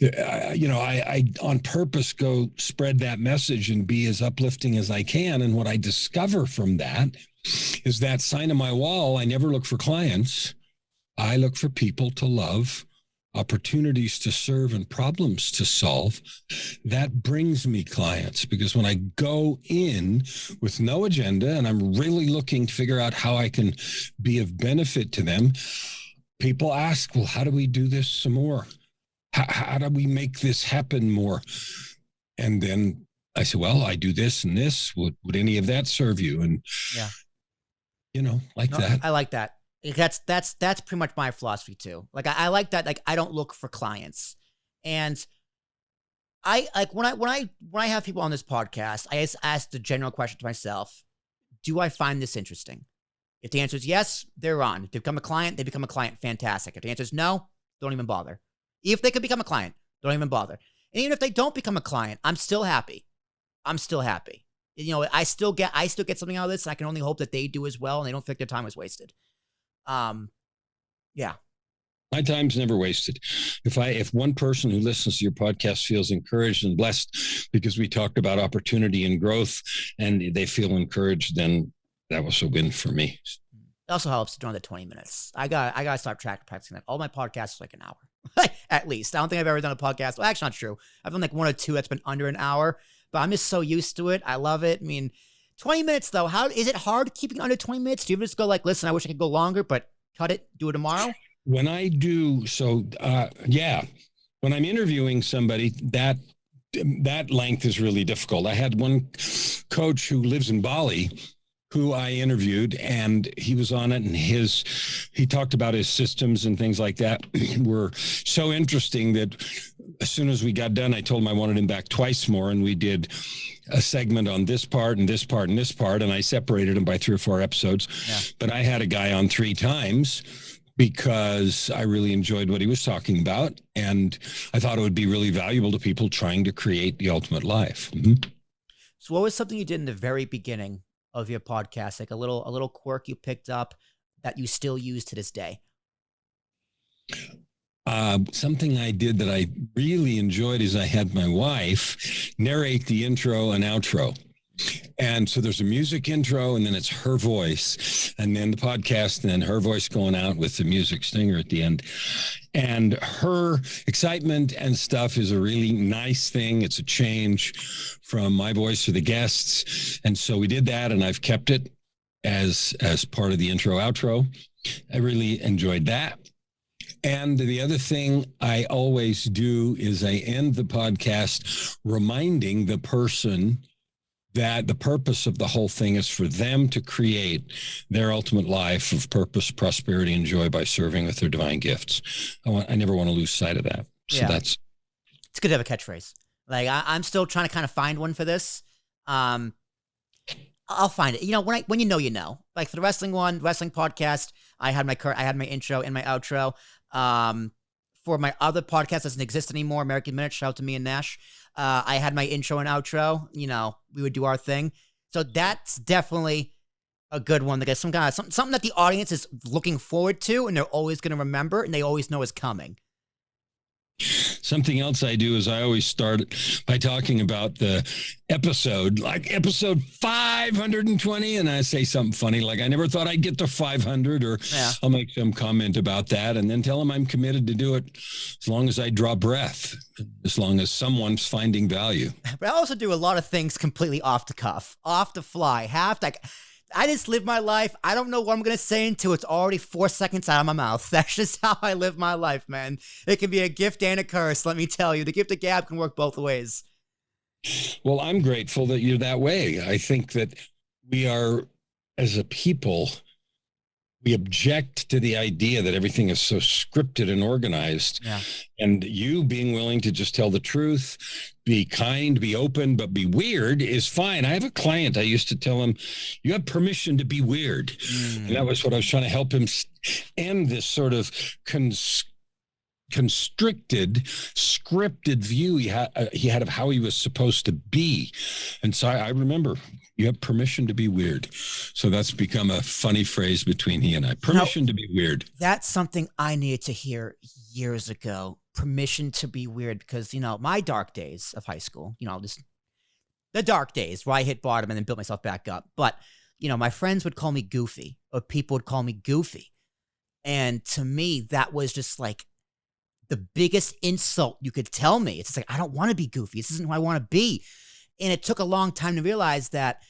I on purpose go spread that message and be as uplifting as I can. And what I discover from that is that sign on my wall. I never look for clients. I look for people to love, opportunities to serve, and problems to solve. That brings me clients, because when I go in with no agenda and I'm really looking to figure out how I can be of benefit to them, people ask, well, how do we do this some more? How do we make this happen more? And then I say, well, I do this and this. Would any of that serve you? And yeah. That. I like that. That's pretty much my philosophy too. Like I like that. Like I don't look for clients, and I like when I have people on this podcast, I ask the general question to myself: do I find this interesting? If the answer is yes, they're on. If they become a client, they become a client. Fantastic. If the answer is no, don't even bother. If they could become a client, don't even bother. And even if they don't become a client, I'm still happy. I still get something out of this, and I can only hope that they do as well, and they don't feel like their time was wasted. Yeah. My time's never wasted. If one person who listens to your podcast feels encouraged and blessed because we talked about opportunity and growth, and they feel encouraged, then that was a win for me. It also helps to do the 20 minutes. I gotta start practicing that. All my podcasts are like an hour, at least. I don't think I've ever done a podcast. Well, actually, not true. I've done like 1 or 2 that's been under an hour. But I'm just so used to it. I love it. I mean, 20 minutes though. How is it hard keeping under 20 minutes? Do you ever just go like, listen, I wish I could go longer, but cut it, do it tomorrow? When I do, when I'm interviewing somebody, that length is really difficult. I had one coach who lives in Bali, who I interviewed, and he was on it, and he talked about his systems and things like that were so interesting that as soon as we got done, I told him I wanted him back twice more, and we did a segment on this part and this part and this part, and I separated them by 3 or 4 episodes. Yeah. But I had a guy on 3 times because I really enjoyed what he was talking about, and I thought it would be really valuable to people trying to create the ultimate life. Mm-hmm. So what was something you did in the very beginning of your podcast, like a little quirk you picked up that you still use to this day? Something I did that I really enjoyed is I had my wife narrate the intro and outro. And so there's a music intro, and then it's her voice, and then the podcast, and then her voice going out with the music stinger at the end. And her excitement and stuff is a really nice thing. It's a change from my voice to the guests. And so we did that, and I've kept it as part of the intro outro. I really enjoyed that. And the other thing I always do is I end the podcast reminding the person that the purpose of the whole thing is for them to create their ultimate life of purpose, prosperity, and joy by serving with their divine gifts. I never want to lose sight of that. So it's good to have a catchphrase. Like I'm still trying to kind of find one for this. I'll find it. You know, when you know, you know. Like for the wrestling podcast, I had my intro and my outro. For my other podcast that doesn't exist anymore, American Minute, shout out to me and Nash. I had my intro and outro. You know, we would do our thing. So that's definitely a good one to get something that the audience is looking forward to, and they're always going to remember, and they always know is coming. Something else I do is I always start by talking about the episode, like episode 520, and I say something funny, like I never thought I'd get to 500, or I'll make some comment about that, and then tell them I'm committed to do it as long as I draw breath, as long as someone's finding value. But I also do a lot of things completely off the cuff, off the fly, I just live my life. I don't know what I'm going to say until it's already 4 seconds out of my mouth. That's just how I live my life, man. It can be a gift and a curse, let me tell you. The gift of gab can work both ways. Well, I'm grateful that you're that way. I think that we are, as a people, we object to the idea that everything is so scripted and organized. Yeah. And you being willing to just tell the truth, be kind, be open, but be weird is fine. I have a client, I used to tell him, you have permission to be weird. And that was what I was trying to help him end this sort of constricted, scripted view he had of how he was supposed to be. And so I remember, you have permission to be weird. So that's become a funny phrase between he and I. Permission to be weird. That's something I needed to hear years ago. Permission to be weird, because, you know, my dark days of high school, you know, the dark days where I hit bottom and then built myself back up. But, you know, my friends would call me goofy, or people would call me goofy. And to me, that was just like the biggest insult you could tell me. It's just like, I don't want to be goofy. This isn't who I want to be. And it took a long time to realize that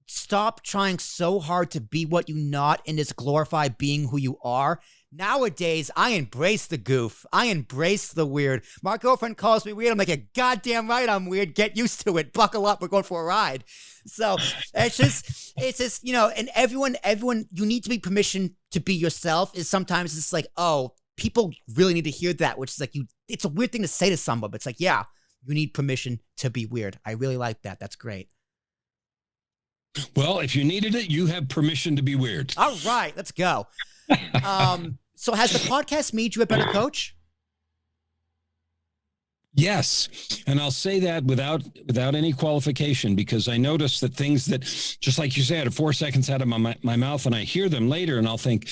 stop trying so hard to be what you're not and just glorify being who you are. Nowadays, I embrace the goof. I embrace the weird. My girlfriend calls me weird. I'm like, you're goddamn right I'm weird. Get used to it. Buckle up. We're going for a ride. So it's just, you know, and everyone, you need to be permission to be yourself. Is sometimes it's like, oh, people really need to hear that, which is like, it's a weird thing to say to someone, but it's like, yeah, you need permission to be weird. I really like that. That's great. Well, if you needed it, you have permission to be weird. All right, let's go. So has the podcast made you a better coach? Yes. And I'll say that without any qualification, because I notice that things that, just like you said, are 4 seconds out of my mouth, and I hear them later and I'll think,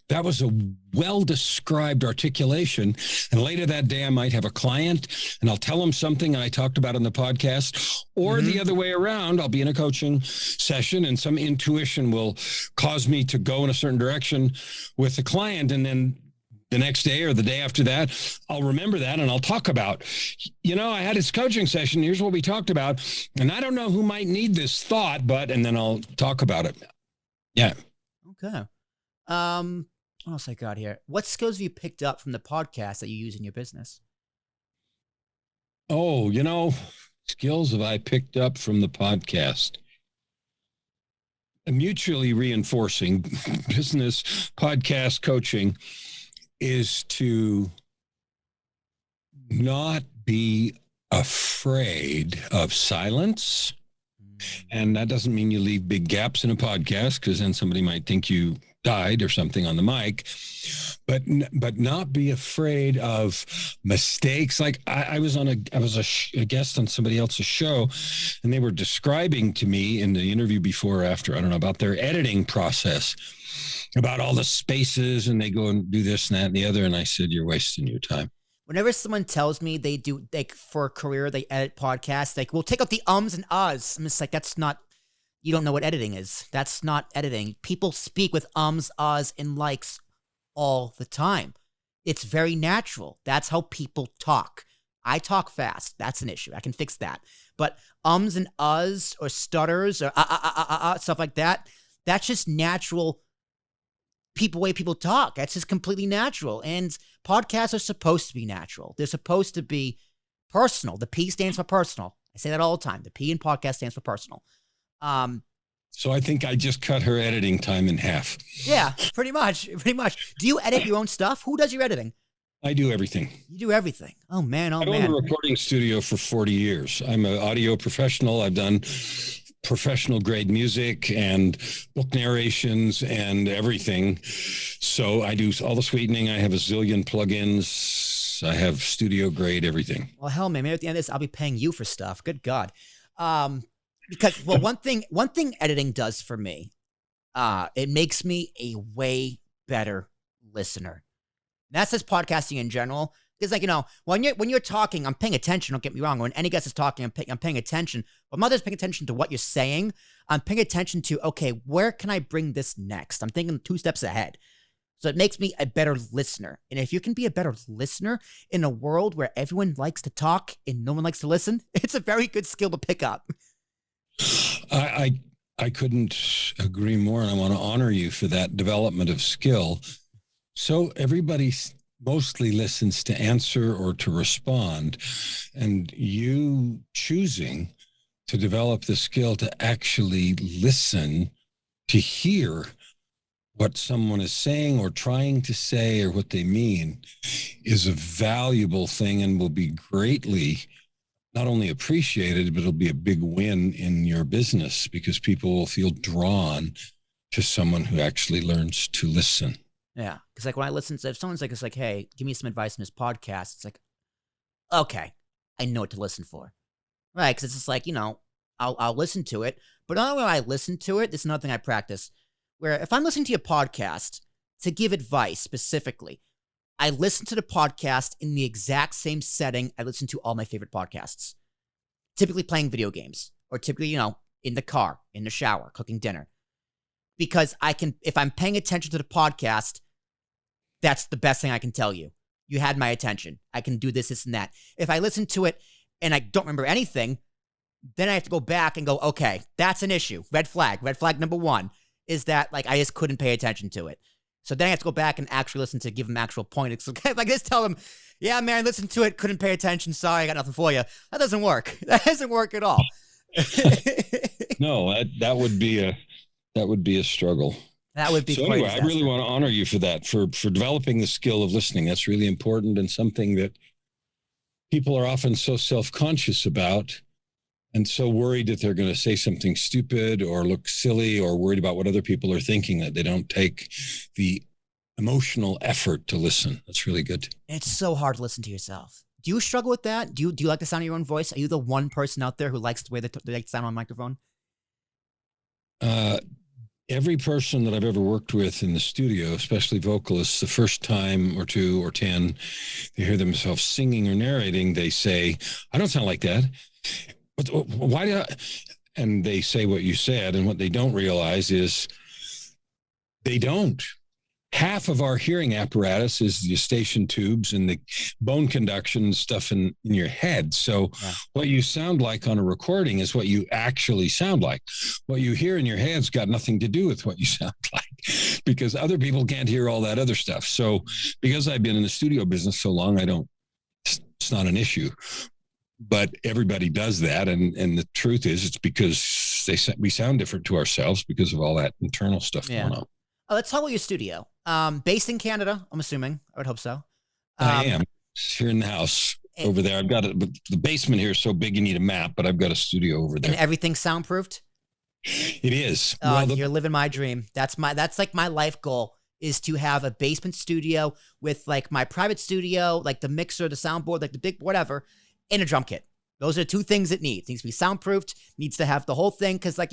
that was a well-described articulation. And later that day, I might have a client and I'll tell them something I talked about on the podcast, or the other way around. I'll be in a coaching session and some intuition will cause me to go in a certain direction with the client. And then the next day or the day after that, I'll remember that and I'll talk about, you know, I had this coaching session. Here's what we talked about. And I don't know who might need this thought, and then I'll talk about it. Yeah. Okay. What else I got here? What skills have you picked up from the podcast that you use in your business? Oh, you know, skills have I picked up from the podcast? mutually reinforcing business podcast coaching is to not be afraid of silence. And that doesn't mean you leave big gaps in a podcast, because then somebody might think you died or something on the mic, but not be afraid of mistakes. Like I was a guest on somebody else's show, and they were describing to me in the interview before or after, I don't know, about their editing process, about all the spaces, and they go and do this and that and the other. And I said, you're wasting your time. Whenever someone tells me they do, like, for a career, they edit podcasts, like, we'll take out the ums and uhs. I'm just like, that's not, you don't know what editing is. That's not editing. People speak with ums, uhs, and likes all the time. It's very natural. That's how people talk. I talk fast. That's an issue. I can fix that. But ums and uhs or stutters or stuff like that, that's just natural way people talk. That's just completely natural. And podcasts are supposed to be natural. They're supposed to be personal. The P stands for personal. I say that all the time. The P in podcast stands for personal. So I think I just cut her editing time in half. Yeah, pretty much. Do you edit your own stuff? Who does your editing? I do everything. You do everything. Oh man. I own a recording studio for 40 years. I'm an audio professional. I've done professional grade music and book narrations and everything. So I do all the sweetening. I have a zillion plugins. I have studio grade everything. Well, hell, man, maybe at the end of this, I'll be paying you for stuff. Good God. Because, well, one thing editing does for me, it makes me a way better listener. And that's just podcasting in general. Because, like, you know, when you're talking, I'm paying attention. Don't get me wrong. When any guest is talking, I'm paying attention. But I'm not just paying attention to what you're saying. I'm paying attention to, okay, where can I bring this next? I'm thinking 2 steps ahead. So it makes me a better listener. And if you can be a better listener in a world where everyone likes to talk and no one likes to listen, it's a very good skill to pick up. I couldn't agree more, and I want to honor you for that development of skill. So everybody mostly listens to answer or to respond, and you choosing to develop the skill to actually listen, to hear what someone is saying or trying to say or what they mean, is a valuable thing and will be greatly not only appreciated, but it'll be a big win in your business, because people will feel drawn to someone who actually learns to listen. Yeah. Because, like, when I listen to, if someone's like, it's like, hey, give me some advice in this podcast, it's like, okay, I know what to listen for. Right. Because it's just like, you know, I'll listen to it. But not only when I listen to it, this is another thing I practice, where if I'm listening to a podcast to give advice specifically, I listen to the podcast in the exact same setting I listen to all my favorite podcasts. Typically playing video games, or typically, you know, in the car, in the shower, cooking dinner. Because I can, if I'm paying attention to the podcast, that's the best thing I can tell you. You had my attention. I can do this, and that. If I listen to it and I don't remember anything, then I have to go back and go, okay, that's an issue. Red flag. Red flag number 1 is that, like, I just couldn't pay attention to it. So then I have to go back and actually listen to give them actual points. If I just tell them, yeah, man, listen to it, couldn't pay attention, sorry, I got nothing for you. That doesn't work. That doesn't work at all. No, that would be a struggle. That would be so anyway, I really want to honor you for that, for developing the skill of listening. That's really important, and something that people are often so self-conscious about, and so worried that they're going to say something stupid or look silly, or worried about what other people are thinking, that they don't take the emotional effort to listen. That's really good. It's so hard to listen to yourself. Do you struggle with that? Do you like the sound of your own voice? Are you the one person out there who likes the way they like to sound on a microphone? Every person that I've ever worked with in the studio, especially vocalists, the first time or 2 or 10, they hear themselves singing or narrating, they say, I don't sound like that. Why did I? And they say what you said, and what they don't realize is they don't. Half of our hearing apparatus is the eustachian tubes and the bone conduction and stuff in your head. So what you sound like on a recording is what you actually sound like. What you hear in your head's got nothing to do with what you sound like, because other people can't hear all that other stuff. So because I've been in the studio business so long, it's not an issue. But everybody does that. And the truth is, it's because difference. We sound different to ourselves because of all that internal stuff going on. Let's talk about your studio. Based in Canada, I'm assuming. I would hope so. I am. Here in the house over there. I've got the basement here is so big you need a map, but I've got a studio over there. And everything's soundproofed? It is. You're living my dream. That's like my life goal, is to have a basement studio with like my private studio, like the mixer, the soundboard, like the big whatever, and a drum kit. Those are the two things it needs. It needs to be soundproofed, needs to have the whole thing. Cause like,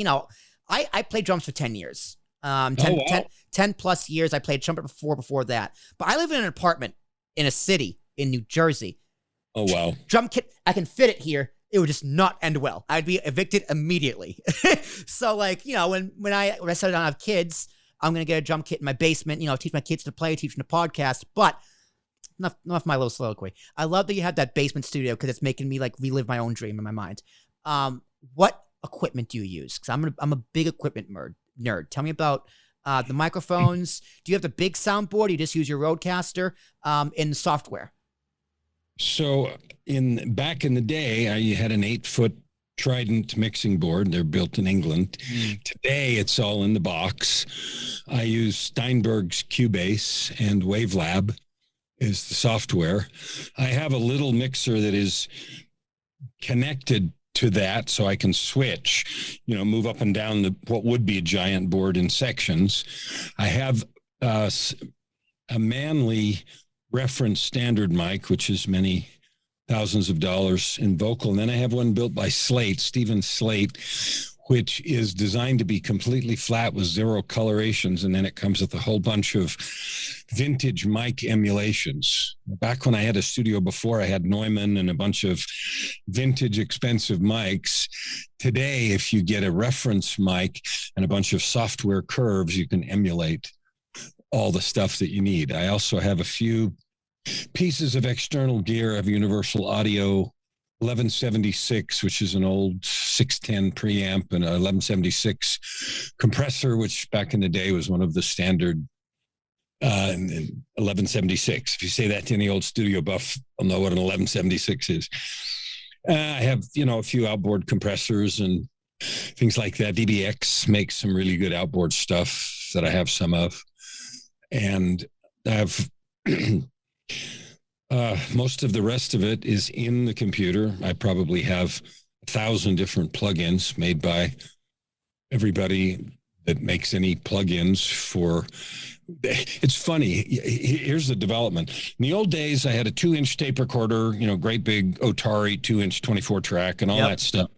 I played drums for 10 years. 10 plus years. I played trumpet before that. But I live in an apartment in a city in New Jersey. Oh, wow. Drum kit, I can fit it here. It would just not end well. I'd be evicted immediately. So like, when I said I don't have kids, I'm going to get a drum kit in my basement, teach my kids to play, teach them to podcast. But enough my little soliloquy. I love that you have that basement studio because it's making me like relive my own dream in my mind. What equipment do you use? Because I'm a big equipment nerd. Tell me about the microphones. Do you have the big soundboard? Or you just use your Rodecaster in the software? So back in the day, I had an 8-foot Trident mixing board. They're built in England. Today, it's all in the box. I use Steinberg's Cubase, and Wavelab is the software. I have a little mixer that is connected to that, so I can switch, move up and down what would be a giant board in sections. I have a Manley reference standard mic, which is many thousands of dollars in vocal. And then I have one built by Stephen Slate, which is designed to be completely flat with 0 colorations. And then it comes with a whole bunch of vintage mic emulations. Back when I had a studio before, I had Neumann and a bunch of vintage expensive mics. Today, if you get a reference mic and a bunch of software curves, you can emulate all the stuff that you need. I also have a few pieces of external gear. I have Universal Audio 1176, which is an old 610 preamp, and a 1176 compressor, which back in the day was one of the standard 1176. If you say that to any old studio buff, they'll know what an 1176 is. I have, a few outboard compressors and things like that. DBX makes some really good outboard stuff that I have some of. And I've most of the rest of it is in the computer. I probably have 1,000 different plugins made by everybody that makes any plugins for. It's funny. Here's the development. In the old days, I had a 2-inch tape recorder, great big Otari 2-inch 24 track and all that stuff.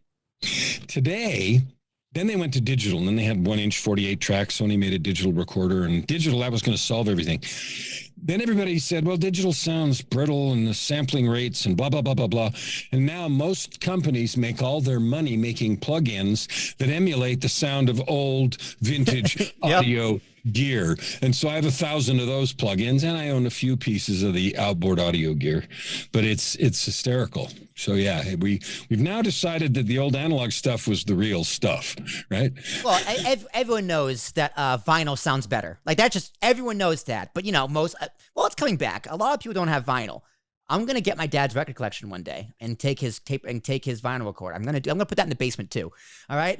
Today, then they went to digital, and then they had 1-inch 48 tracks. Sony made a digital recorder, and digital, that was going to solve everything. Then everybody said, well, digital sounds brittle and the sampling rates and blah, blah, blah, blah, blah. And now most companies make all their money making plugins that emulate the sound of old vintage audio gear. And so I have 1,000 of those plugins, and I own a few pieces of the outboard audio gear, but it's hysterical. So yeah, we've now decided that the old analog stuff was the real stuff, right? Well, everyone knows that vinyl sounds better. Like that, just everyone knows that. But it's coming back. A lot of people don't have vinyl. I'm gonna get my dad's record collection one day and take his tape and take his vinyl recorder. I'm gonna put that in the basement too. All right.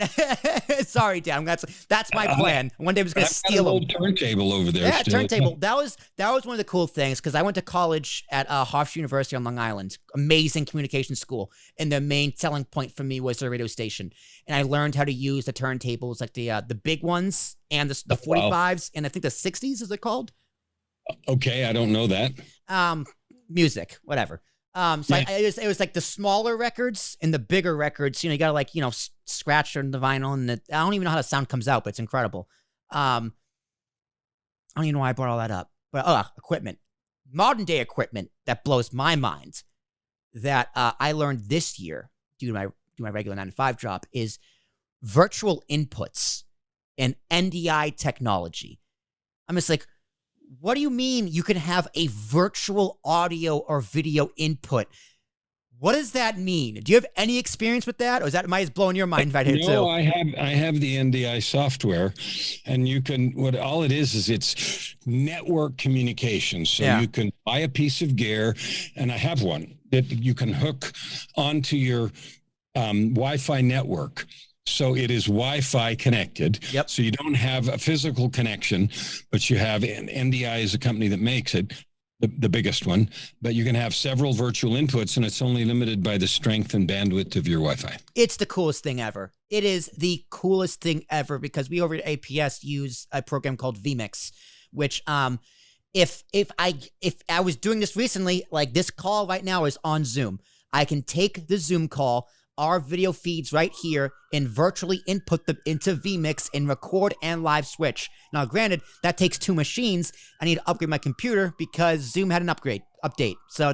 Sorry, Dad. That's my plan. One day I was gonna steal them. Old turntable over there. Yeah, turntable. That was one of the cool things because I went to college at Hofstra University on Long Island. Amazing communication school, and the main selling point for me was the radio station. And I learned how to use the turntables, like the big ones and the 45s, and I think the 60s is it called? Okay, I don't know that. Music, whatever. It was like the smaller records and the bigger records. You gotta scratch on the vinyl, and I don't even know how the sound comes out, but it's incredible. I don't even know why I brought all that up. But equipment, modern day equipment that blows my mind that I learned this year due to my regular 9-to-5 job is virtual inputs and NDI technology. I'm just like, what do you mean you can have a virtual audio or video input? What does that mean? Do you have any experience with that, or am I just blowing your mind right here too? No, I have the NDI software, and you can. All it is it's network communication. So you can buy a piece of gear, and I have one that you can hook onto your Wi-Fi network. So it is Wi-Fi connected. Yep. So you don't have a physical connection, but you have, and NDI is a company that makes it, the biggest one, but you can have several virtual inputs, and it's only limited by the strength and bandwidth of your Wi-Fi. It's the coolest thing ever. It is the coolest thing ever because we over at APS use a program called vMix, which if I was doing this recently, like this call right now is on Zoom. I can take the Zoom call, our video feeds right here, and virtually input them into vMix and record and live switch. Now, granted, that takes 2 machines. I need to upgrade my computer because Zoom had an update. So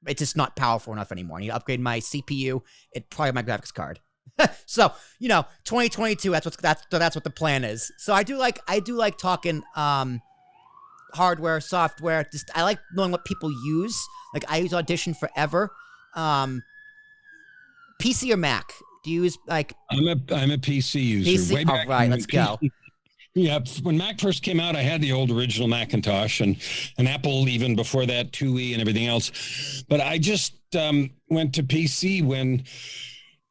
it's just not powerful enough anymore. I need to upgrade my CPU and probably my graphics card. So, 2022, that's what the plan is. So I do like talking hardware, software. Just I like knowing what people use. Like I use Audition forever. PC or Mac? Do you use like? I'm a PC user. PC. All right, let's go. Yeah, when Mac first came out, I had the old original Macintosh and Apple even before that, IIe and everything else. But I just went to PC when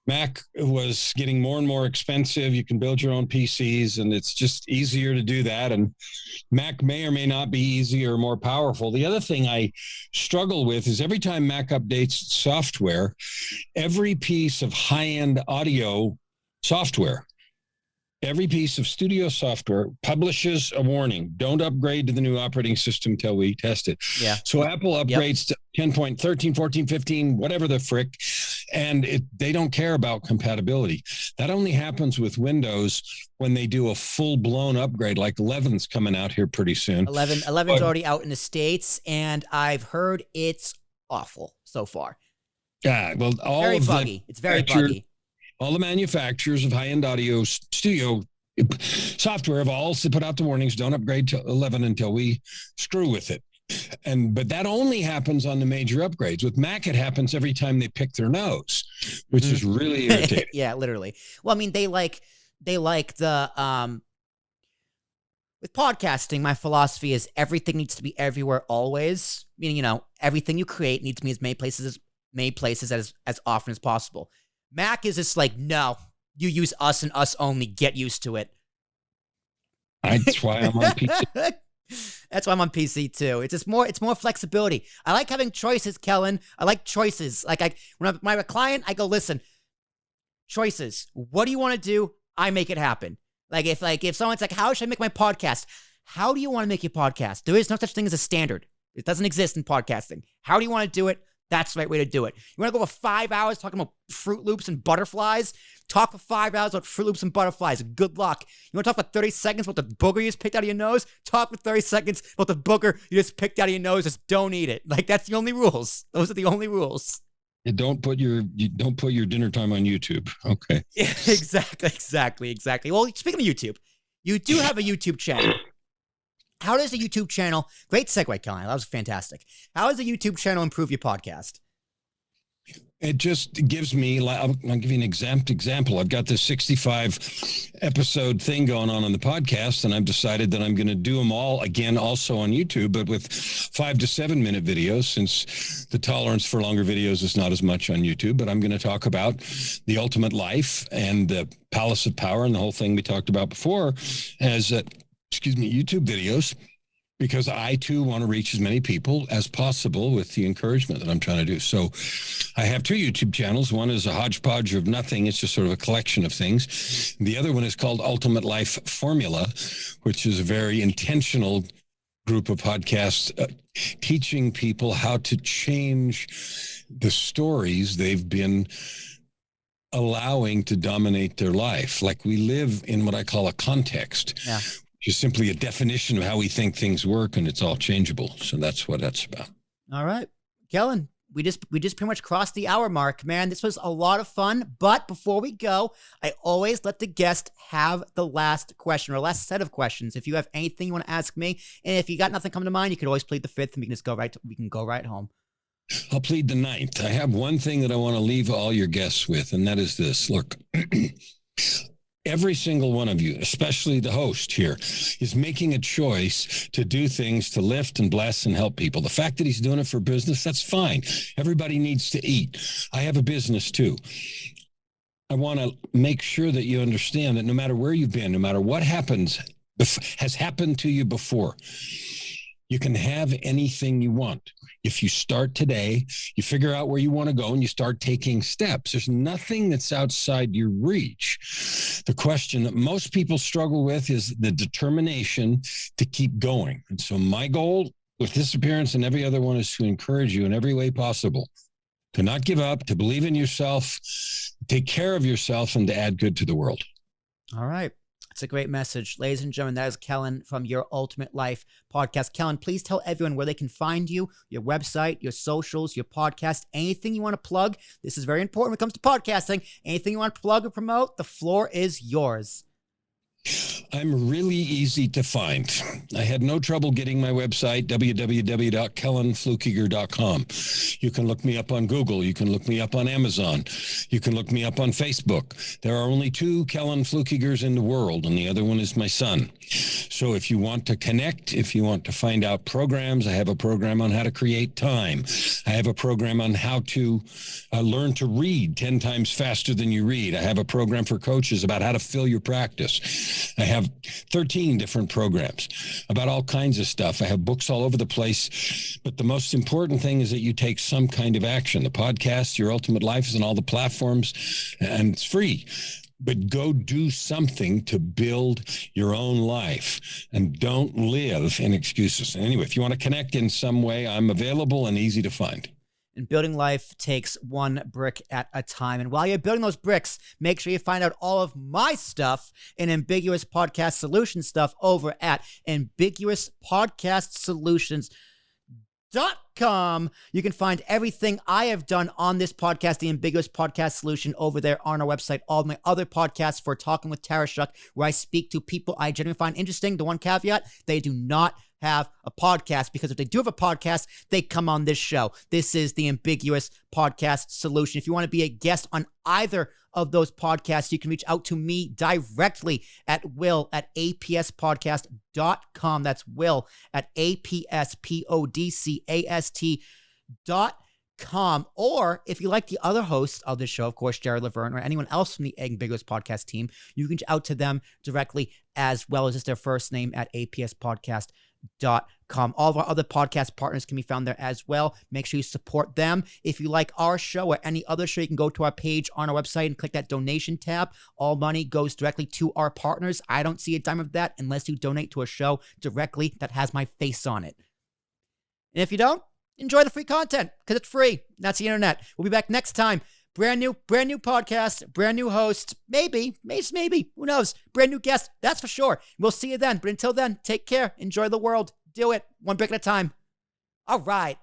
Mac was getting more and more expensive. You can build your own PCs, and it's just easier to do that. And Mac may or may not be easier or more powerful. The other thing I struggle with is every time Mac updates software, every piece of high-end audio software, every piece of studio software publishes a warning. Don't upgrade to the new operating system until we test it. Yeah. So Apple upgrades to 10.13, 14, 15, whatever the frick, and they don't care about compatibility. That only happens with Windows when they do a full-blown upgrade, like 11's coming out here pretty soon. 11's already out in the States, and I've heard it's awful so far. Yeah, well, very buggy. It's very buggy. All the manufacturers of high-end audio studio software have all put out the warnings, don't upgrade to 11 until we screw with it. But that only happens on the major upgrades. With Mac, it happens every time they pick their nose, which is really irritating. Yeah, literally. Well, I mean, they like the with podcasting, my philosophy is everything needs to be everywhere always. Meaning, everything you create needs to be as many places as often as possible. Mac is just like, no, you use us and us only. Get used to it. That's why I'm on PC. That's why I'm on PC too. It's more flexibility. I like having choices, Kellan. I like choices. Like when I'm a client, I go, listen, choices. What do you want to do? I make it happen. If someone's like, how should I make my podcast? How do you want to make your podcast? There is no such thing as a standard. It doesn't exist in podcasting. How do you want to do it? That's the right way to do it. You want to go for 5 hours talking about Fruit Loops and butterflies? Talk for 5 hours about Fruit Loops and butterflies. Good luck. You want to talk for 30 seconds about the booger you just picked out of your nose? Talk for 30 seconds about the booger you just picked out of your nose. Just don't eat it. That's the only rules. Those are the only rules. You don't put your dinner time on YouTube. Okay. Yeah, exactly. Well, speaking of YouTube, you do have a YouTube channel. How does a YouTube channel, great segue, Kellan, that was fantastic. How does a YouTube channel improve your podcast? It just gives me, I'll give you an example. I've got this 65 episode thing going on the podcast, and I've decided that I'm going to do them all again, also on YouTube, but with 5 to 7 minute videos, since the tolerance for longer videos is not as much on YouTube. But I'm going to talk about the ultimate life and the palace of power and the whole thing we talked about before as YouTube videos, because I too want to reach as many people as possible with the encouragement that I'm trying to do. So I have 2 YouTube channels. One is a hodgepodge of nothing. It's just sort of a collection of things. The other one is called Ultimate Life Formula, which is a very intentional group of podcasts teaching people how to change the stories they've been allowing to dominate their life. Like, we live in what I call a context. Yeah. Just simply a definition of how we think things work, and it's all changeable. So that's what that's about. All right, Kellan, we just pretty much crossed the hour mark, man. This was a lot of fun. But before we go, I always let the guest have the last question or last set of questions. If you have anything you want to ask me, and if you got nothing coming to mind, you could always plead the 5th, and we can go right home. I'll plead the 9th. I have one thing that I want to leave all your guests with, and that is this. Look. Every single one of you, especially the host here, is making a choice to do things to lift and bless and help people. The fact that he's doing it for business, that's fine. Everybody needs to eat. I have a business too. I want to make sure that you understand that no matter where you've been, no matter what has happened to you before, you can have anything you want. If you start today, you figure out where you want to go and you start taking steps. There's nothing that's outside your reach. The question that most people struggle with is the determination to keep going. And so my goal with this appearance and every other one is to encourage you in every way possible to not give up, to believe in yourself, take care of yourself, and to add good to the world. All right. It's a great message. Ladies and gentlemen, that is Kellan from Your Ultimate Life podcast. Kellan, please tell everyone where they can find you, your website, your socials, your podcast, anything you want to plug. This is very important when it comes to podcasting. Anything you want to plug or promote, the floor is yours. I'm really easy to find. I had no trouble getting my website, www.kellanfluckiger.com. You can look me up on Google. You can look me up on Amazon. You can look me up on Facebook. There are only 2 Kellan Fluckigers in the world, and the other one is my son. So if you want to connect, if you want to find out programs, I have a program on how to create time. I have a program on how to learn to read 10 times faster than you read. I have a program for coaches about how to fill your practice. I have 13 different programs about all kinds of stuff. I have books all over the place. But the most important thing is that you take some kind of action. The podcast, Your Ultimate Life, is on all the platforms, and it's free. But go do something to build your own life and don't live in excuses. Anyway, if you want to connect in some way, I'm available and easy to find. And building life takes one brick at a time. And while you're building those bricks, make sure you find out all of my stuff and Ambiguous Podcast Solution stuff over at ambiguouspodcastsolutions.com. You can find everything I have done on this podcast, the Ambiguous Podcast Solution, over there on our website. All of my other podcasts for Talking with Tarashuk, where I speak to people I genuinely find interesting. The one caveat, they do not have a podcast, because if they do have a podcast, they come on this show. This is the Ambiguous Podcast Solution. If you want to be a guest on either of those podcasts, you can reach out to me directly at will@apspodcast.com. That's will at apspodcast.com. Or if you like the other hosts of this show, of course, Jared Laverne, or anyone else from the Ambiguous Podcast team, you can reach out to them directly as well as just their first name at apspodcast.com. All of our other podcast partners can be found there as well. Make sure you support them. If you like our show or any other show, you can go to our page on our website and click that donation tab. All money goes directly to our partners. I don't see a dime of that unless you donate to a show directly that has my face on it. And if you don't, enjoy the free content, because it's free. That's the internet. We'll be back next time. Brand new podcast, brand new host, maybe, who knows? Brand new guest, that's for sure. We'll see you then. But until then, take care. Enjoy the world. Do it one brick at a time. All right.